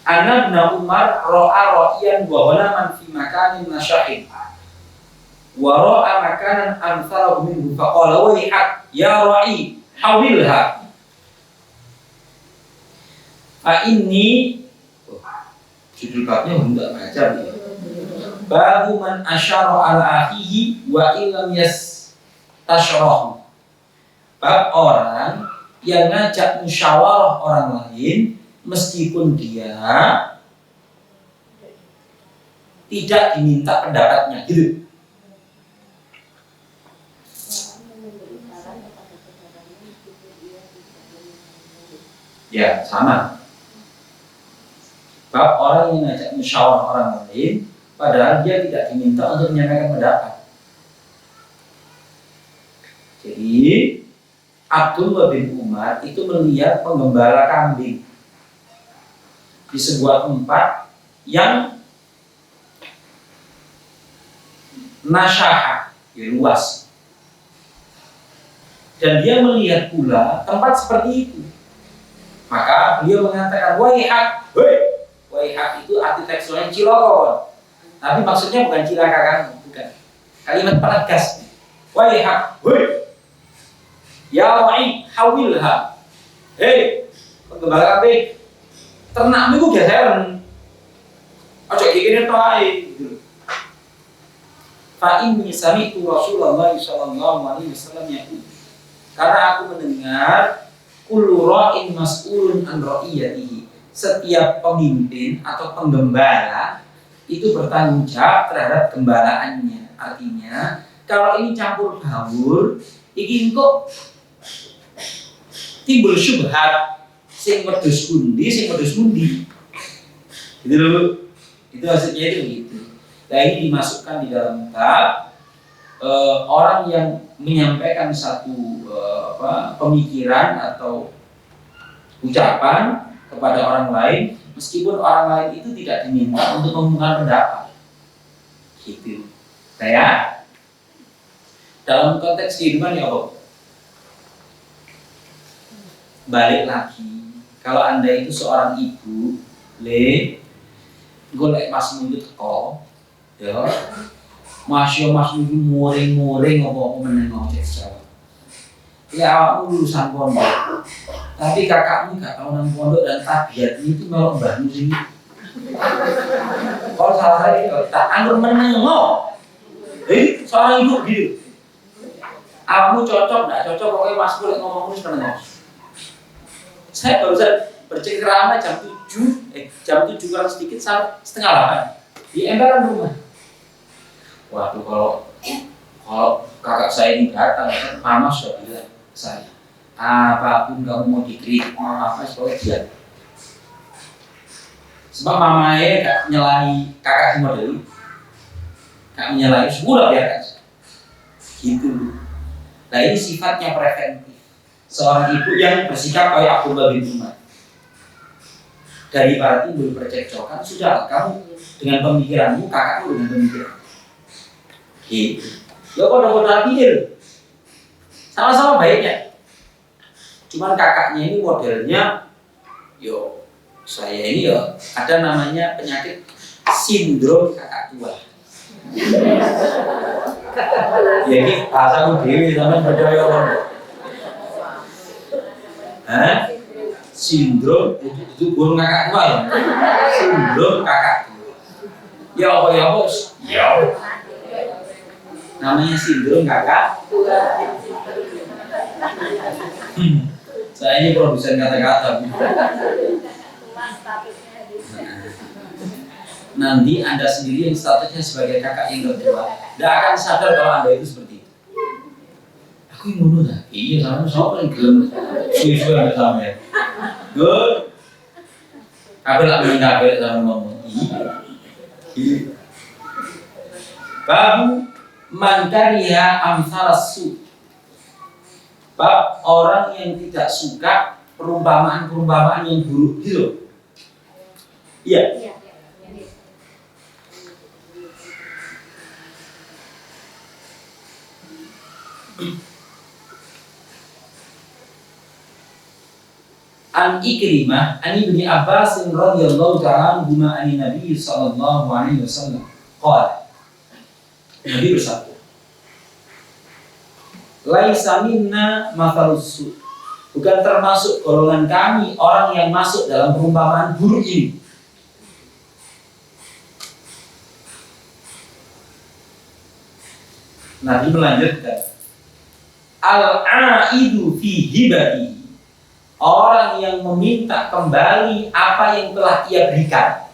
Anna bin Umar ra'a ra'iyan wa ghanaman fi makanin nasyahin. Wa ra'a makanan amsalahu minhu faqala wayhak ya ra'i hawilha. Ini judul babnya enggak baca ya. Babu man asyara ala akhihi wa illam yastashrahu. Bab orang yang ngajak musyawarah orang lain meskipun dia tidak diminta pendapatnya gitu. Ya, sama. Bab orang yang ngajak musyawarah orang lain padahal dia tidak diminta untuk menyampaikan pendapat. Jadi Abdullah bin Umar itu melihat penggembala kambing di sebuah tempat yang nasyah, ya luas. Dan dia melihat pula tempat seperti itu. Maka beliau mengatakan wayhak, wayhak itu arti tekstualnya ciloko, tapi maksudnya bukan cilaka kamu, bukan. Kalimat penegas. Wayhak, ya wa'i hawilha. Hei, penggembala kambing, ternakmu itu geseran. Ojo gini to ae gitu. Fa inni sami'tu Rasulullah sallallahu alaihi wasallam yaqul. Karena aku mendengar kullu ra'in mas'ulun an ra'iyatihi. Setiap pemimpin atau penggembala itu bertanggung jawab terhadap gembalaannya. Artinya, kalau ini campur baur, iki kok timbul syubhat, sing wedhus pundi, sing wedhus pundi. Gitu dulu. Itu maksudnya itu begitu. Nah, ini dimasukkan di dalam bab orang yang menyampaikan satu pemikiran atau ucapan kepada orang lain meskipun orang lain itu tidak diminta untuk mengumumkan pendapat. Gitu. Saya dalam konteks kehidupan ya apa? Balik lagi, kalau Anda itu seorang ibu, golek masmu itu teko, ya. Masya masmu itu muring-muring apa menengok cek. Ya awakmu lulusan pondok, tapi kakakmu gak tahu nang pondok dan tabiatnya itu melok mbahmu sini. Kalau salah saya tak anggur menengok. Seorang ibu gitu. Awakmu cocok gak cocok pokoknya masku lek ngomong terus menengok. Saya barusan bercengkrama jam 7 kurang sedikit sampai setengah 8 di emperan rumah. Waduh, kalau kakak saya ini datang, mama sudah bilang ke saya, apapun kamu mau dikritik, mau apa, pokoknya dia. Sebab mamanya gak nyelai kakak si model, gak menyelai, sudah biarkan gitu. Nah ini sifatnya preventif. Seorang ibu yang bersikap kayak Abdullah bin Umar, daripada timbul percekcokan, sudah kamu dengan pemikiranmu, kakakmu dengan pemikiran gitu. Ya kode-kode pikir sama-sama baiknya. Cuman kakaknya ini modelnya, yo saya ini ya ada namanya penyakit sindrom kakak tua. Jadi bahasa dewi sama percaya kan? Sindrom itu burung kakak tua ya. Sindrom kakak tua. Ya apa? Ya. Namanya sindrom kakak. Saya ini produsen kata-kata. Nanti Anda sendiri yang statusnya sebagai kakak yang tertua, tidak akan sadar kalau Anda itu seperti itu. Aku yang bunuh dah. Iya, sama siapa yang gelem? Suwe-suwe ada sama ya. Good. Kabel lah main kabel sama ngomong. Iya. Babu mangkariya amsalasu. Bab orang yang tidak suka perumpamaan-perumpamaan yang buruk gitu. Iya. An Ikrimah an Ibnu Abbas radhiyallahu ta'ala anhuma an Nabi sallallahu alaihi wasallam qala. Nabi bersabda, laisa minna mathalus su. Bukan termasuk golongan kami orang yang masuk dalam perumpamaan buruk ini. Nabi melanjutkan, al-aidu fi hibati. Orang yang meminta kembali apa yang telah ia berikan.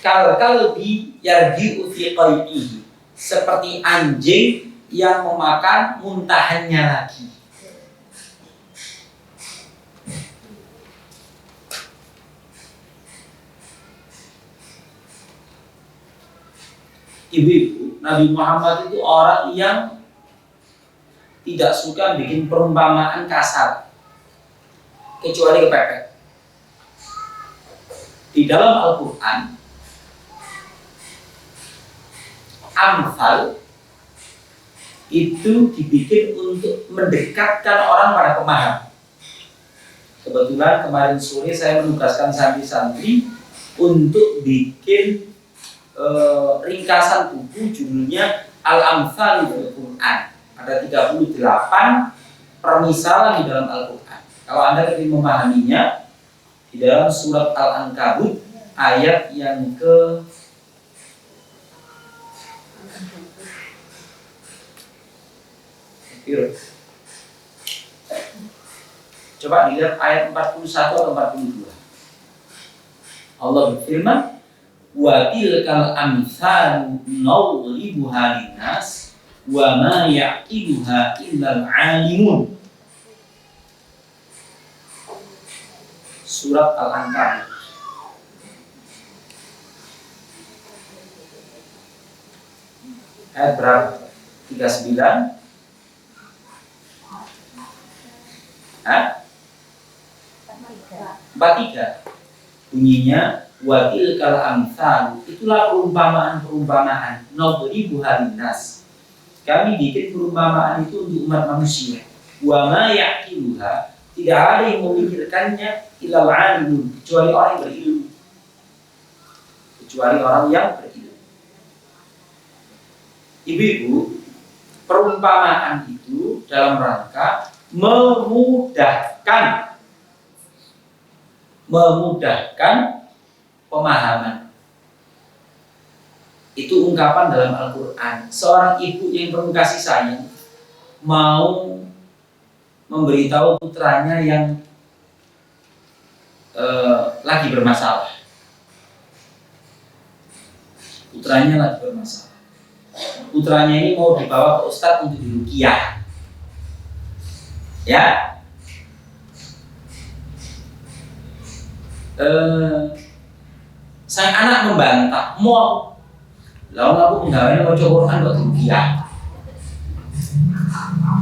Kal-kalbi yarji'u fi qai'ihi. Seperti anjing yang memakan muntahannya lagi. Ibu-ibu, Nabi Muhammad itu orang yang tidak suka bikin perumpamaan kasar, kecuali kepepet. Di dalam Al-Quran, amsal itu dibikin untuk mendekatkan orang pada pemahaman. Kebetulan kemarin sore saya menugaskan santri-santri untuk bikin ringkasan buku judulnya Al-Amsal fil Quran. Ada 38 permisalan di dalam Al-Quran. Kalau Anda ingin memahaminya, di dalam surat Al-Ankabut ayat yang ke coba dilihat ayat 41 atau 42. Allah berfirman, wa tilkal amsal nadribuha linnas wa ma yaqiluha illal alimun. Surat Al-Ankabut ayat berapa? 39. 43 bunyinya, wa tilkal amsal, itulah perumpamaan-perumpamaan nadribuha linnas. Kami bikin perumpamaan itu untuk umat manusia. Wa ma yaqiluha, tidak ada yang memikirkannya illal alimun, kecuali orang yang berilmu. Kecuali orang yang berilmu. Ibu-ibu, perumpamaan itu dalam rangka memudahkan pemahaman. Itu ungkapan dalam Al-Quran. Seorang ibu yang penuh kasih sayang mau memberitahu putranya yang lagi bermasalah. Putranya lagi bermasalah. Putranya ini mau dibawa ke ustadz untuk diruqyah. Ya. sang anak membantah, mau lalu aku penggaweane maca Quran kok rupiah.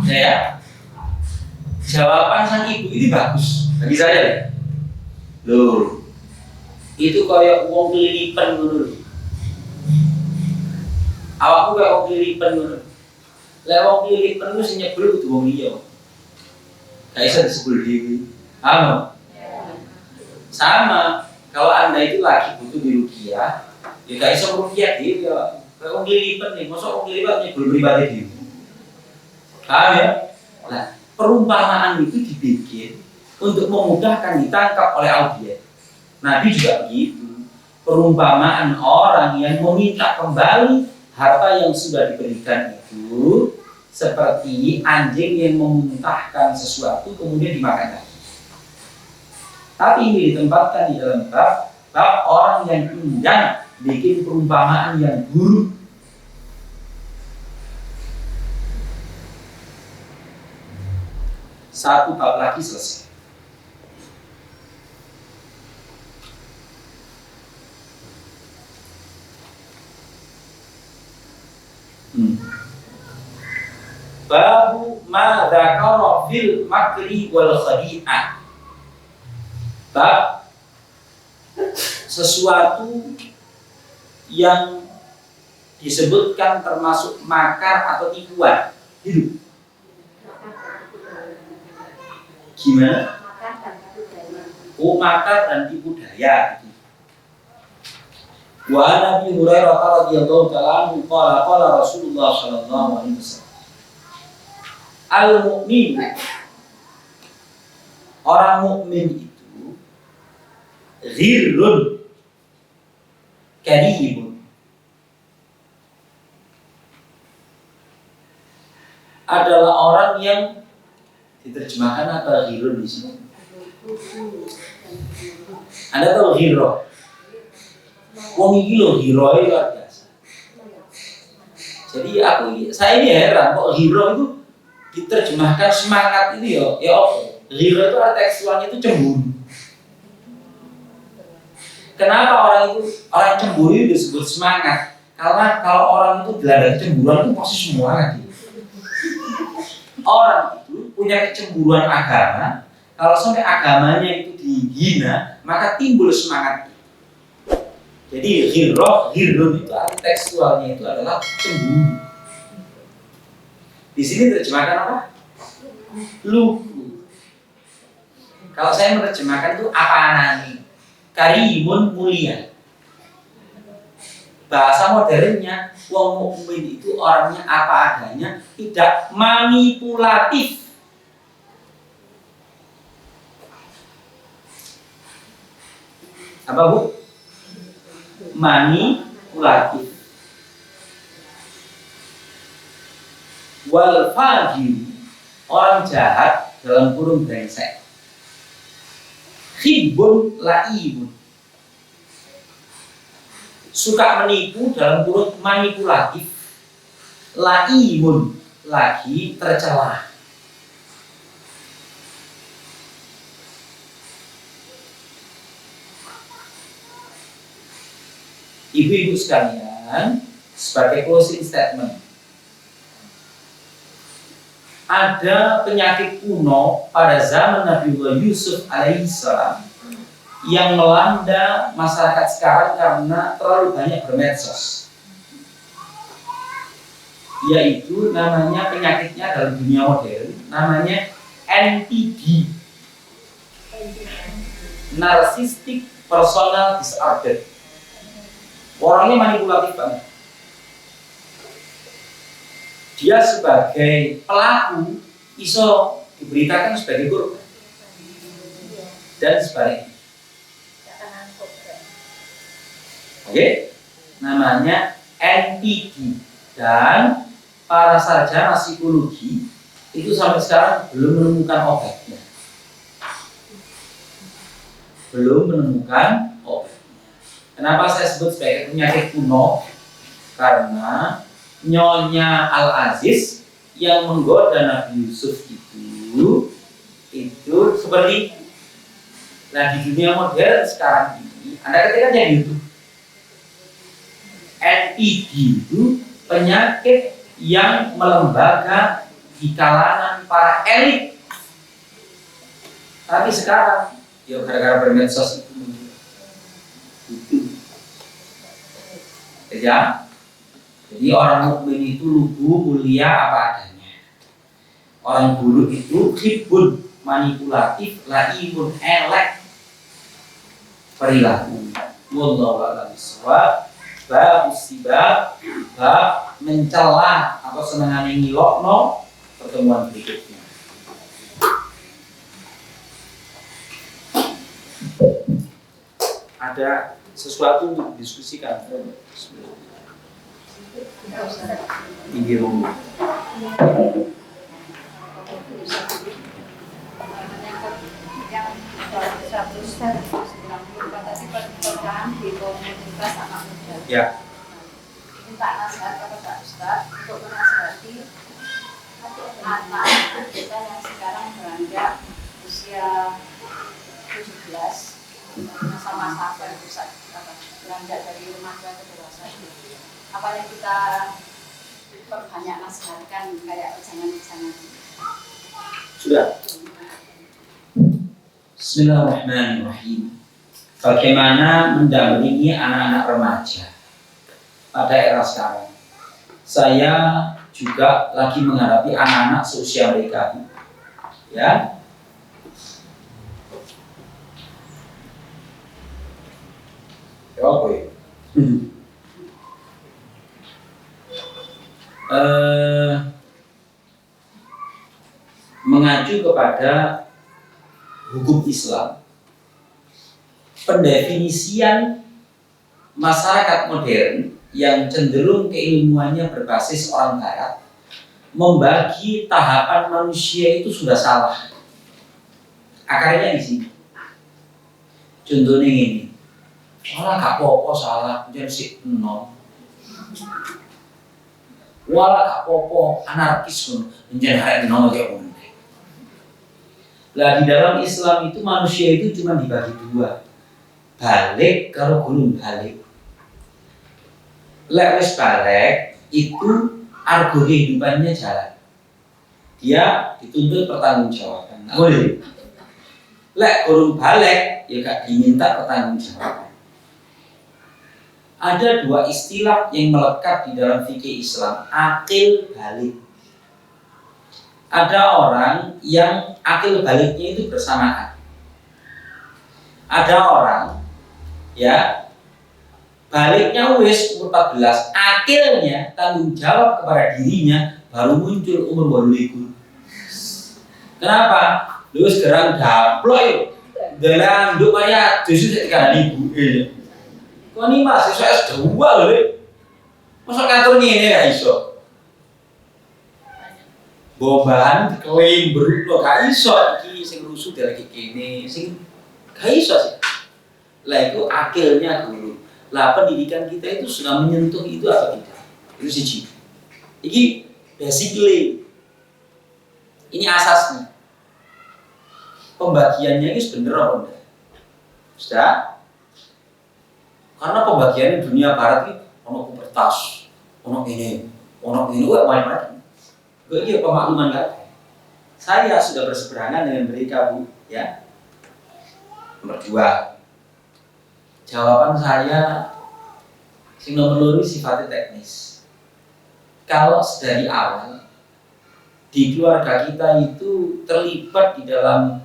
Ya, jawaban sang ibu ini bagus bagi saya. Loh, itu kayak wong kelilipan ngono lho. Awakmu kayak wong kelilipan ngono. Lah wong kelilipan ku sing nyebul kudu wong liya. Gak bisa disebul dhewe. Sama, kalau Anda itu lagi butuh di rupiah, ya gak bisa rupiah dhewe ya. Kayak wong kelilipan nih, mosok wong kelilipan nyebul pribadi dhewe. Paham ya? Nah, perumpamaan itu dibikin untuk memudahkan ditangkap oleh audiens. Nabi juga begitu. Perumpamaan orang yang meminta kembali harta yang sudah diberikan itu seperti anjing yang memuntahkan sesuatu kemudian dimakan lagi. Tapi ini ditempatkan di dalam bab orang yang enggan bikin perumpamaan yang buruk. Satu bab lagi selesai. Babu ma dzakara fil makri wal khadi'ah. Bab sesuatu yang disebutkan termasuk makar atau tipuan hidup. Gimana? Makar dan tipu daya. Wa Nabi Hurairah radhiyallahu ta'ala anhu qala Rasulullah sallallahu alaihi wasallam al-mu'min, orang mukmin itu ghirrun karibun, adalah orang yang diterjemahkan apa ghirrun di sini? Anda tahu ghirrah? Wong iki lho ghirrah luar biasa. Jadi saya ini heran kok ghirrah itu diterjemahkan semangat ini ya oke. Ghirrah itu arti tekstualnya itu cemburu. Kenapa orang cemburu itu disebut semangat? Karena kalau orang itu dilanda kecemburuan itu pasti semangat. Orang itu punya kecemburuan agama. Kalau sampai agamanya itu dihina, maka timbul semangat. Jadi ghirrun itu arti tekstualnya itu adalah cemburu. Di sini terjemahkan apa? Lugu. Kalau saya menerjemahkan itu apa anani? Karimun mulia. Bahasa modernnya, wong mukmin itu orangnya apa adanya, tidak manipulatif. Apa Bu? Manipulatif. Wal fajir, orang jahat dalam kurung brengsek. Khibbun laibun, suka menipu dalam kurung manipulatif. Laibun, lagi tercela. Ibu-ibu sekalian, sebagai closing statement, ada penyakit kuno pada zaman Nabiullah Yusuf alaihissalam yang melanda masyarakat sekarang karena terlalu banyak bermedsos, yaitu namanya penyakitnya dalam dunia modern namanya NPD, Narcissistic Personal Disorder. Orangnya manipulatif banget. Dia sebagai pelaku iso diberitakan sebagai korban dan sebaliknya. Oke, namanya NPD, dan para sarjana psikologi itu sampai sekarang belum menemukan obatnya. Belum menemukan obatnya. Kenapa saya sebut sebagai penyakit kuno? Karena Nyonya Al-Aziz yang menggoda Nabi Yusuf itu seperti Nah di dunia modern sekarang ini, Anda ketikkan aja YouTube. NPD itu penyakit yang melembaga di kalangan para elit. Tapi sekarang, ya gara-gara bermedsos itu muncul. Ya, jadi orang mukmin itu lugu, mulia apa adanya. Orang buruk itu khibun, manipulatif, laimun, elek perilaku. Wallahu a'lam bishawab. Bab musibah, bab mencela atau senengane ngilokno pertemuan berikutnya. Ada sesuatu untuk didiskusikan? Tinggi rumah. Ya. Minta nasihat kepada Ustaz untuk menasihati anak kita yang sekarang beranjak usia 17, masa-masa apa yang bisa beranjak dari remaja ke dewasa. Apa yang kita perbanyak nasihatkan kayak jangan-jangan. Sudah. Bismillahirrahmanirrahim. Bagaimana mendampingi anak-anak remaja pada era sekarang? Saya juga lagi menghadapi anak-anak seusia mereka, ya. Oke. Mengacu kepada hukum Islam, pendefinisian masyarakat modern yang cenderung keilmuannya berbasis orang barat membagi tahapan manusia itu sudah salah. Akarnya di sini. Contohnya ini, walah gak apa-apa salah, jadi si nol. Walah gak apa-apa anarkis pun menjadi hari nol kayak umum. Lah di dalam Islam itu manusia itu cuma dibagi dua, balik kalau gulung balik. Lek wis balik itu argo kehidupannya jalan. Dia dituntut pertanggungjawaban. Boleh. Lek gulung balik ya gak diminta pertanggungjawaban. Ada dua istilah yang melekat di dalam fikih Islam, akil balik. Ada orang yang akil baliknya itu bersamaan. Ada orang ya baliknya wis umur 14, akilnya tanggung jawab kepada dirinya baru muncul umur 28. Kenapa? Lu sekarang daploy dalam nduk kaya Yesus ketika ibu. Kok ini masih saya S2 lho. Masa kantor ngene ya iso. Bahan klaim beri lo gak iso iki sing rusuh dari kene sing gak iso sih. Lah itu akilnya dulu. Lah pendidikan kita itu sudah menyentuh itu atau tidak? Itu siji. Iki basically ini asasnya. Pembagiannya ini bener apa enggak? Sudah? Karena pembagiannya dunia barat ini ono pubertas, ono ini, macam-macam. Bagi pemakluman kan? Saya sudah berseberangan dengan mereka, Bu, ya. Nomor 2. Jawaban saya sing nomor loro sifatnya teknis. Kalau dari awal di keluarga kita itu terlibat di dalam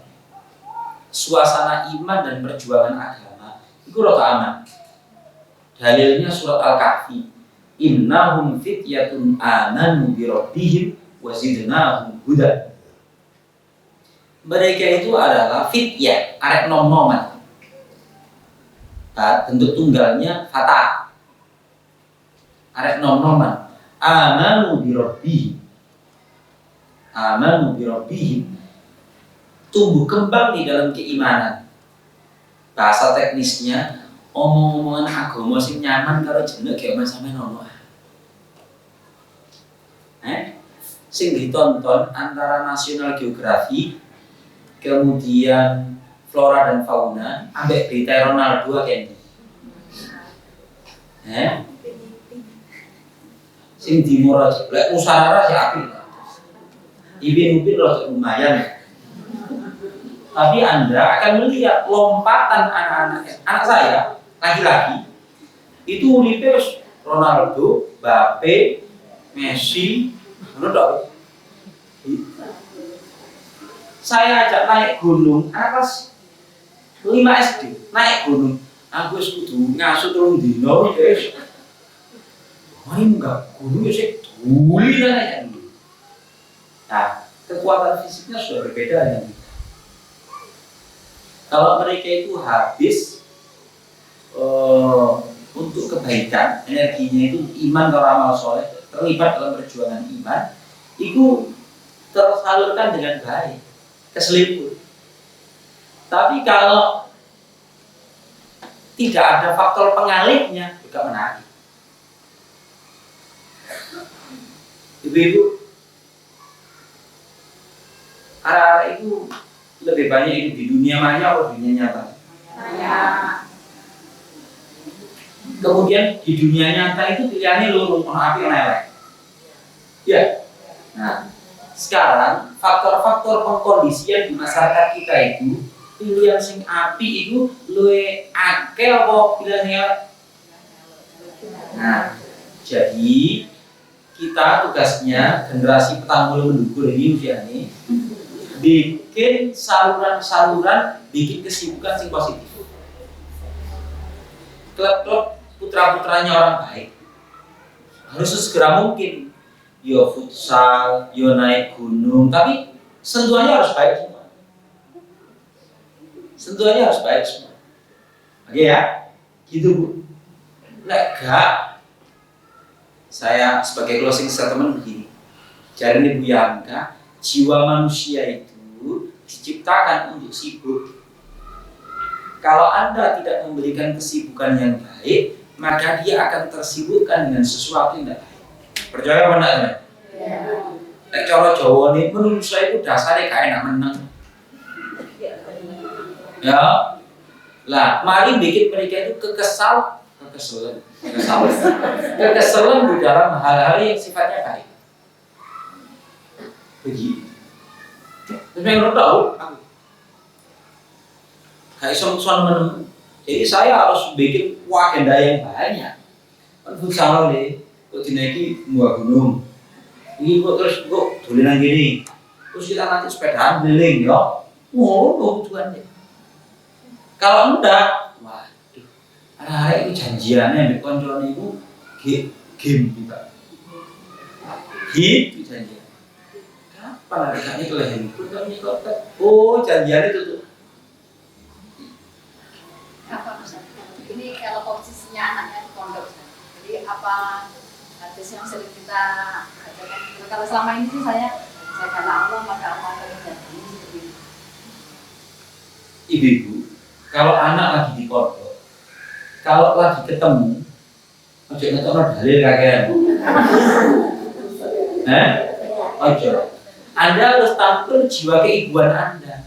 suasana iman dan perjuangan agama, itu rota aman. Dalilnya surat Al-Kahfi. Innahum fityatun amanu bi rabbihim wazidnahum huda. Mereka itu adalah fityah, arek nom-noman. Bentuk tunggalnya fata. Arek nom-noman. Amanu bi rabbihim. Amanu bi rabbihim. Tumbuh kembang di dalam keimanan. Bahasa teknisnya omong-omongan agama sing nyaman karo jeneng kayak sampeyan ono. Sing ditonton antara National Geographic, kemudian flora dan fauna ambek berita Ronaldo kayak ini. Sing dimur aja, lek musyawarah si apil. Ibin-ibin rada lumayan. Tapi Anda akan melihat lompatan anak saya laki-laki itu uripe Ronaldo, Mbappe, Messi, ngono tok. Saya ajak naik gunung, anak kelas 5 SD, naik gunung. Aku wis kudu ngasuh 3 dino wis. Mari munggah gunung wis duli naik. Nah, kekuatan fisiknya sudah berbeda dengan kita. Kalau mereka itu habis untuk kebaikan, energinya itu iman atau amal soleh, terlibat dalam perjuangan iman, itu tersalurkan dengan baik, keseliput. Tapi kalau tidak ada faktor pengalihnya, juga menarik. Ibu-ibu, arah-arah itu lebih banyak hidup di dunia maya atau dunia nyata? Kemudian di dunia nyata itu pilihannya lurus, mau api elek. Ya. Nah, sekarang faktor-faktor pengkondisian di masyarakat kita itu pilihan sing api itu luwe akeh apa pilihan elek? Nah, jadi kita tugasnya generasi petang mendukung ini usianya bikin saluran-saluran, bikin kesibukan sing positif. Klub-klub putra-putranya orang baik harus sesegera mungkin. Yo futsal, yo naik gunung, tapi sentuhannya harus baik semua. Sentuhannya harus baik semua. Oke ya, gitu Bu. Lek gak, saya sebagai closing statement begini. Jadi Bu Yanka, jiwa manusia itu diciptakan untuk sibuk. Kalau Anda tidak memberikan kesibukan yang baik, maka dia akan tersibukkan dengan sesuatu yang tidak baik. Percaya apa enggak? Nek cara Jawa ini menungso itu dasarnya gak enak menang. Ya. Lah, mari bikin mereka itu kekesalan di dalam hal-hal yang sifatnya baik. Begitu. Terus yang tahu, gak iso menem. Jadi saya harus bikin agenda yang banyak. Kan futsal nih, kok dinaiki buah gunung. Ini kok terus kok dolenan gini. Terus kita nanti sepedaan keliling ya. Ngono tujuannya. Kalau enggak, waduh. Arek iki janjiane mbek koncone iku game kita. Gitu janjian. Kapan arek kelehen? Oh, janjiane tutup. Apa Ustaz? Ini kalau posisinya anaknya di pondok, jadi apa hadis yang sering kita bacakan? Kalau selama ini sih saya karena Allah maka Allah akan terjadi seperti itu. Ibu-ibu, kalau anak lagi di pondok, kalau lagi ketemu, ojo ngetokno dalil kakean. Ojo. Anda harus tampil jiwa keibuan Anda.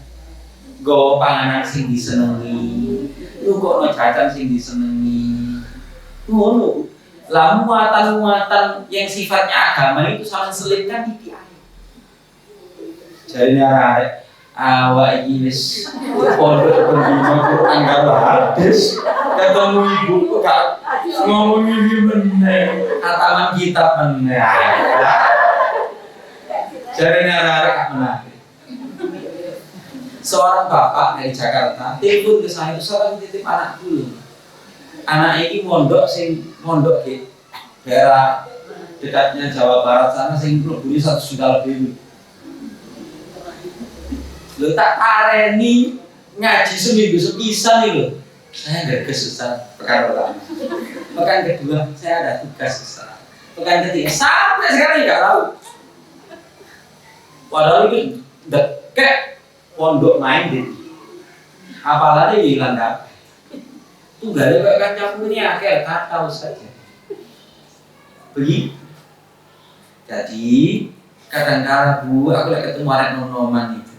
Go panganan sing disenengi, lu kok no jajan sing disenengi. Ngono. Lah muatan-muatan yang sifatnya agama itu saling selipkan di ayat. Jadi arek awak iki wis pondok bendina Quran karo hadis, ketemu ibu kok gak ngomong iki meneh, kataman kitab meneh. Jadi arek gak menarik. Seorang bapak dari Jakarta telepon ke saya, "Ustaz, aku titip anak dulu. Anak ini mondok mondok di daerah dekatnya Jawa Barat sana sing lebih 1 juta lebih. Lo tak areni ngaji seminggu sepisan nih lo. Saya nggak kesusah pekan pertama. Pekan kedua saya ada tugas Ustaz. Pekan ketiga sampai sekarang nggak tahu. Padahal itu deket pondok main deh. Apalagi hilang dapat. Tunggalnya kayak kancaku ini akhir tahu saja. Begitu. Jadi kadang-kadang Bu, aku lagi ketemu arek nonoman itu,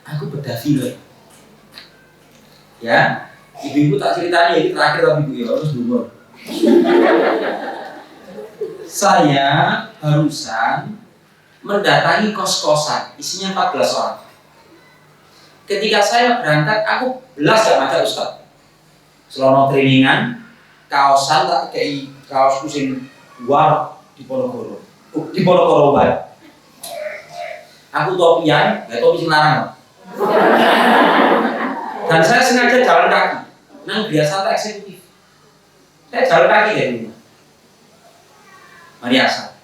aku beda film. Ya, ibu-ibu tak ceritanya ini terakhir tapi ibu ya harus umur. Saya barusan mendatangi kos-kosan, isinya 14 orang. Ketika saya berangkat, aku belas gak ngajak Ustaz. Selama trainingan, kaosan tak kayak kaos kucing war di Ponorogo. Di Ponorogo Barat. Aku topian, gak topi larang. Dan saya sengaja jalan kaki. Nang biasa tak eksekutif. Saya jalan kaki dari rumah. Mariasa.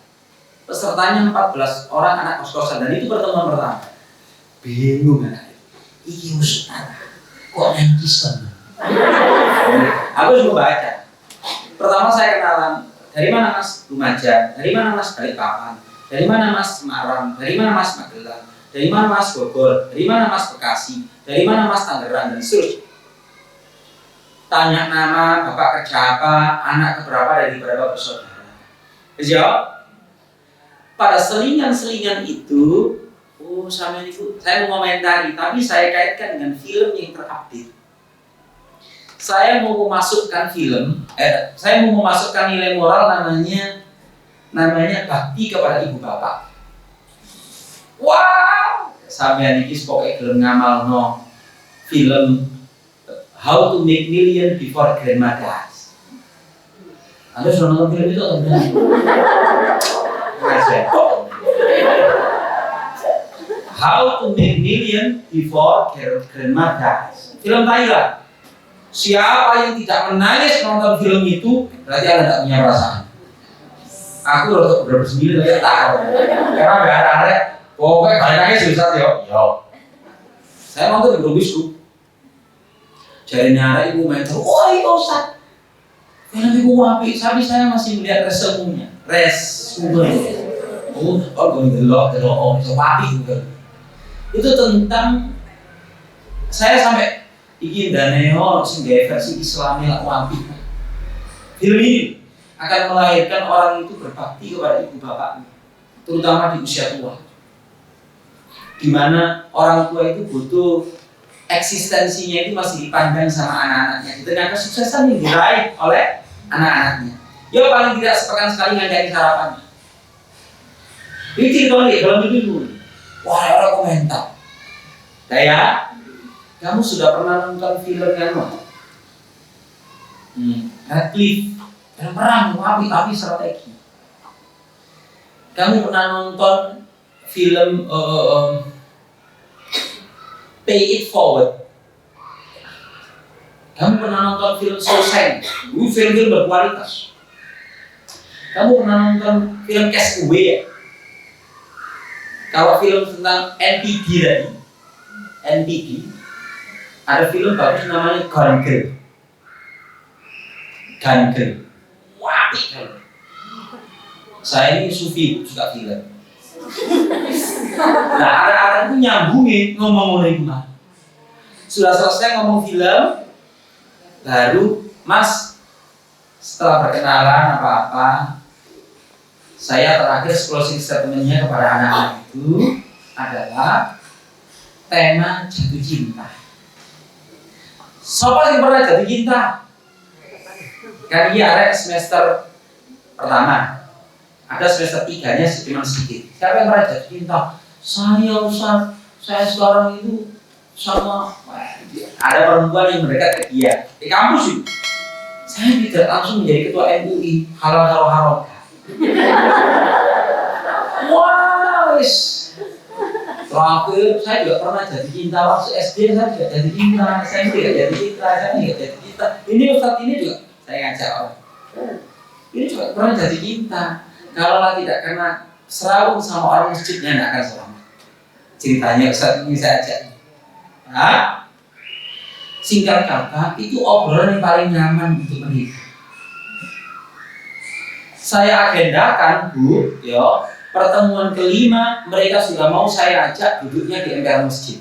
Pesertanya 14 orang anak kos-kosan dan itu pertemuan pertama. Bingung anak. Iki Ustaz. Kok yang Kristen? Aku juga baca. Pertama saya kenalan. Dari mana Mas? Lumajang. Dari mana Mas? Balikpapan. Dari mana Mas? Semarang. Dari mana Mas? Magelang. Dari mana Mas? Bogor. Dari mana Mas? Bekasi. Dari mana Mas? Tangerang dan seterusnya. Tanya nama, bapak kerja apa, anak keberapa dari berapa bersaudara. Jawab. Pada selingan-selingan itu, sama itu saya mau komentari, tapi saya kaitkan dengan film yang terupdate. Saya mau memasukkan saya mau memasukkan nilai moral namanya bakti kepada ibu bapak. Wow, sampean iki pokoke gelem ngamalno film How to Make Million Before Grandma Dies. Anda sudah nonton film itu atau tidak? How to Make Million Before Grandma Dies. Film Thailand. Siapa yang tidak menangis nonton film itu, berarti Anda tidak punya perasaan. Aku udah berapa sembilan tapi tahu. Karena gak ada pokoknya kalian nangis bisa yo. Saya nonton di Grobisku. Jarinya ada ibu main terus, wah itu Ustaz. Film ibu wapi, tapi saya masih melihat resume-nya. Delok, wapi juga. Itu tentang saya sampai ingin daneo sehingga versi Islami lah wapi. Film ini akan melahirkan orang itu berbakti kepada ibu bapaknya, terutama di usia tua. Di mana orang tua itu butuh eksistensinya itu masih dipandang sama anak-anaknya. Di tengah kesuksesan yang diraih oleh anak-anaknya. Ya paling tidak sepekan sekali ngajakin sarapan. Ini kalau dalam itu wah orang komentar. Kayak kamu sudah pernah nonton film yang mana? Radcliffe, film perang, tapi strategi. Kamu pernah nonton film Pay It Forward? Kamu pernah nonton film Shawshank? Film-film berkualitas. Kamu pernah nonton film Castaway ya? Kalau film tentang NPD tadi, NPD, ada film bagus namanya Gone Girl. Wah, saya ini sufi suka film. Nah, ada itu nyambungin ngomong itu mah. Sudah selesai ngomong film, baru Mas setelah perkenalan apa-apa, saya terakhir closing statement-nya kepada anak-anak itu adalah tema jatuh cinta. Siapa yang pernah jatuh cinta? Kan dia ada semester pertama, ada semester 3-nya cuma sedikit. Siapa yang pernah jatuh cinta? Saya Ustaz, saya sekarang itu sama ada perempuan yang mendekat ke dia di kampus itu. Saya tidak langsung menjadi ketua MUI halal haram. Wah, terakhir saya juga pernah jatuh cinta waktu SD. Saya juga jatuh cinta, saya juga jatuh cinta. Ini Ustaz ini juga saya ngajak orang. Ini juga pernah jatuh cinta. Kalau tidak kena serawung sama orang masjidnya tidak akan selamat. Ceritanya Ustaz ini saya ajak. Singkat kata, itu obrolan yang paling nyaman untuk mereka. Saya agendakan, Bu, pertemuan kelima mereka sudah mau saya ajak duduknya di emperan masjid.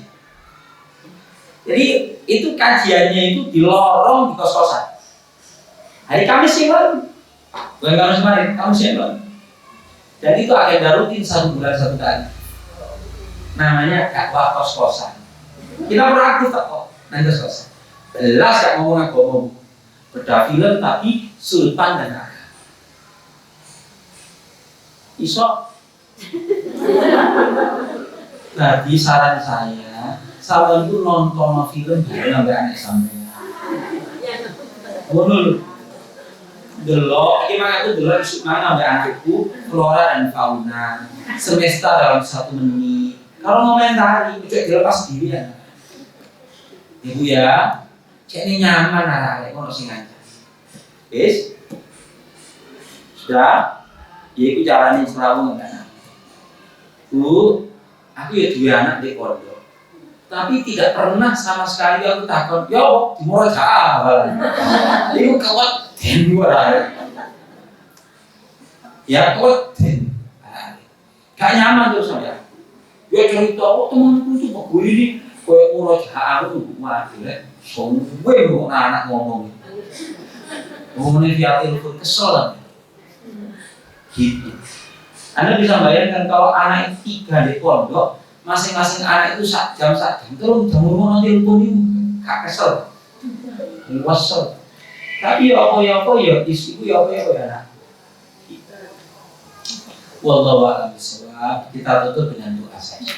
Jadi itu kajiannya itu di lorong di kos-kosan. Hari Kamis yang lalu, bukan Kamis kemarin, Kamis yang lalu. Dan itu agenda rutin 1 bulan 1 kali. Namanya dakwah kos-kosan. Kita proaktif kok, nanti selesai. Belas gak ngomong agama. Beda film tapi sudut pandang agama. Iso. Jadi saran saya, sampeyan itu nonton film bareng ambek anak sampeyan. Ngono lho. Delok, gimana aku delok isuk mana ambek anakku, flora dan fauna, semesta dalam 1 menit. Kalau ngomentari, cek dilepas diri ya. Ibu ya, cek ini nyaman arek ono sing ngancam. Wis? Sudah? Ya iku carane selawu ngene. Bu, aku ya duwe anak di pondok. Tapi tidak pernah sama sekali aku takon, yo di murojaah. Iku kawat den ora. Ya kawat den. Gak nyaman terus saya. Ya cerita kok temanku itu kok gue ini koyo murojaah aku tuh mati rek. Suwe kok anak ngomong. Ngomongnya via telepon kesel kan. Gitu. Anda bisa bayangkan kalau anak itu 3 di pondok, masing-masing anak itu sak jam terus udah ngomong telepon itu gak kesel. Kesel. Tapi ya apa ya istriku ya apa ya anak. Wallahu a'lam bishawab. Kita tutup dengan doa saja.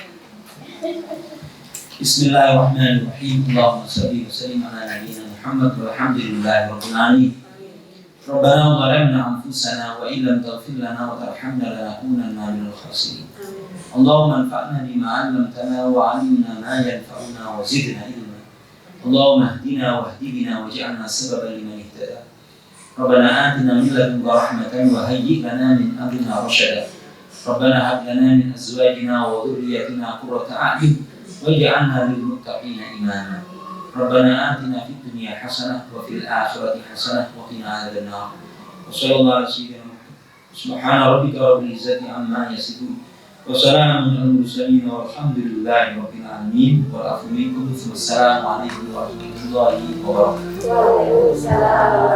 Bismillahirrahmanirrahim. Allahumma shalli wa sallim ala nabiyyina Muhammad walhamdulillahi rabbil alamin. Rabbana zalamna anfusana wa in lam taghfir lana wa tarhamna lanakunanna minal khasirin. Allahumma anfa'na bima 'allamtana wa 'allimna ma yanfa'una wa zidna ilma. Allahumma ihdina wahdi bina waj'alna sababan liman ihtada. Rabbana atina min ladunka rahmatan wa hayyi' lana min amrina rashada. Rabbana hab lana min azwajina wa dhurriyyatina qurrata a'yun waj'alna lil muttaqina imama. Rabbana atina fid dunya hasanah wa fil akhirati hasanah wa qina adzabannar. Wa sallallahu alaihi wa sallam. Subhana rabbika rabbil izzati amma yasifun. Wa salamun alal mursalin walhamdulillahi rabbil alamin. Wa afu minkum. Wassalamu alaikum warahmatullahi wabarakatuh. Waalaikumsalam.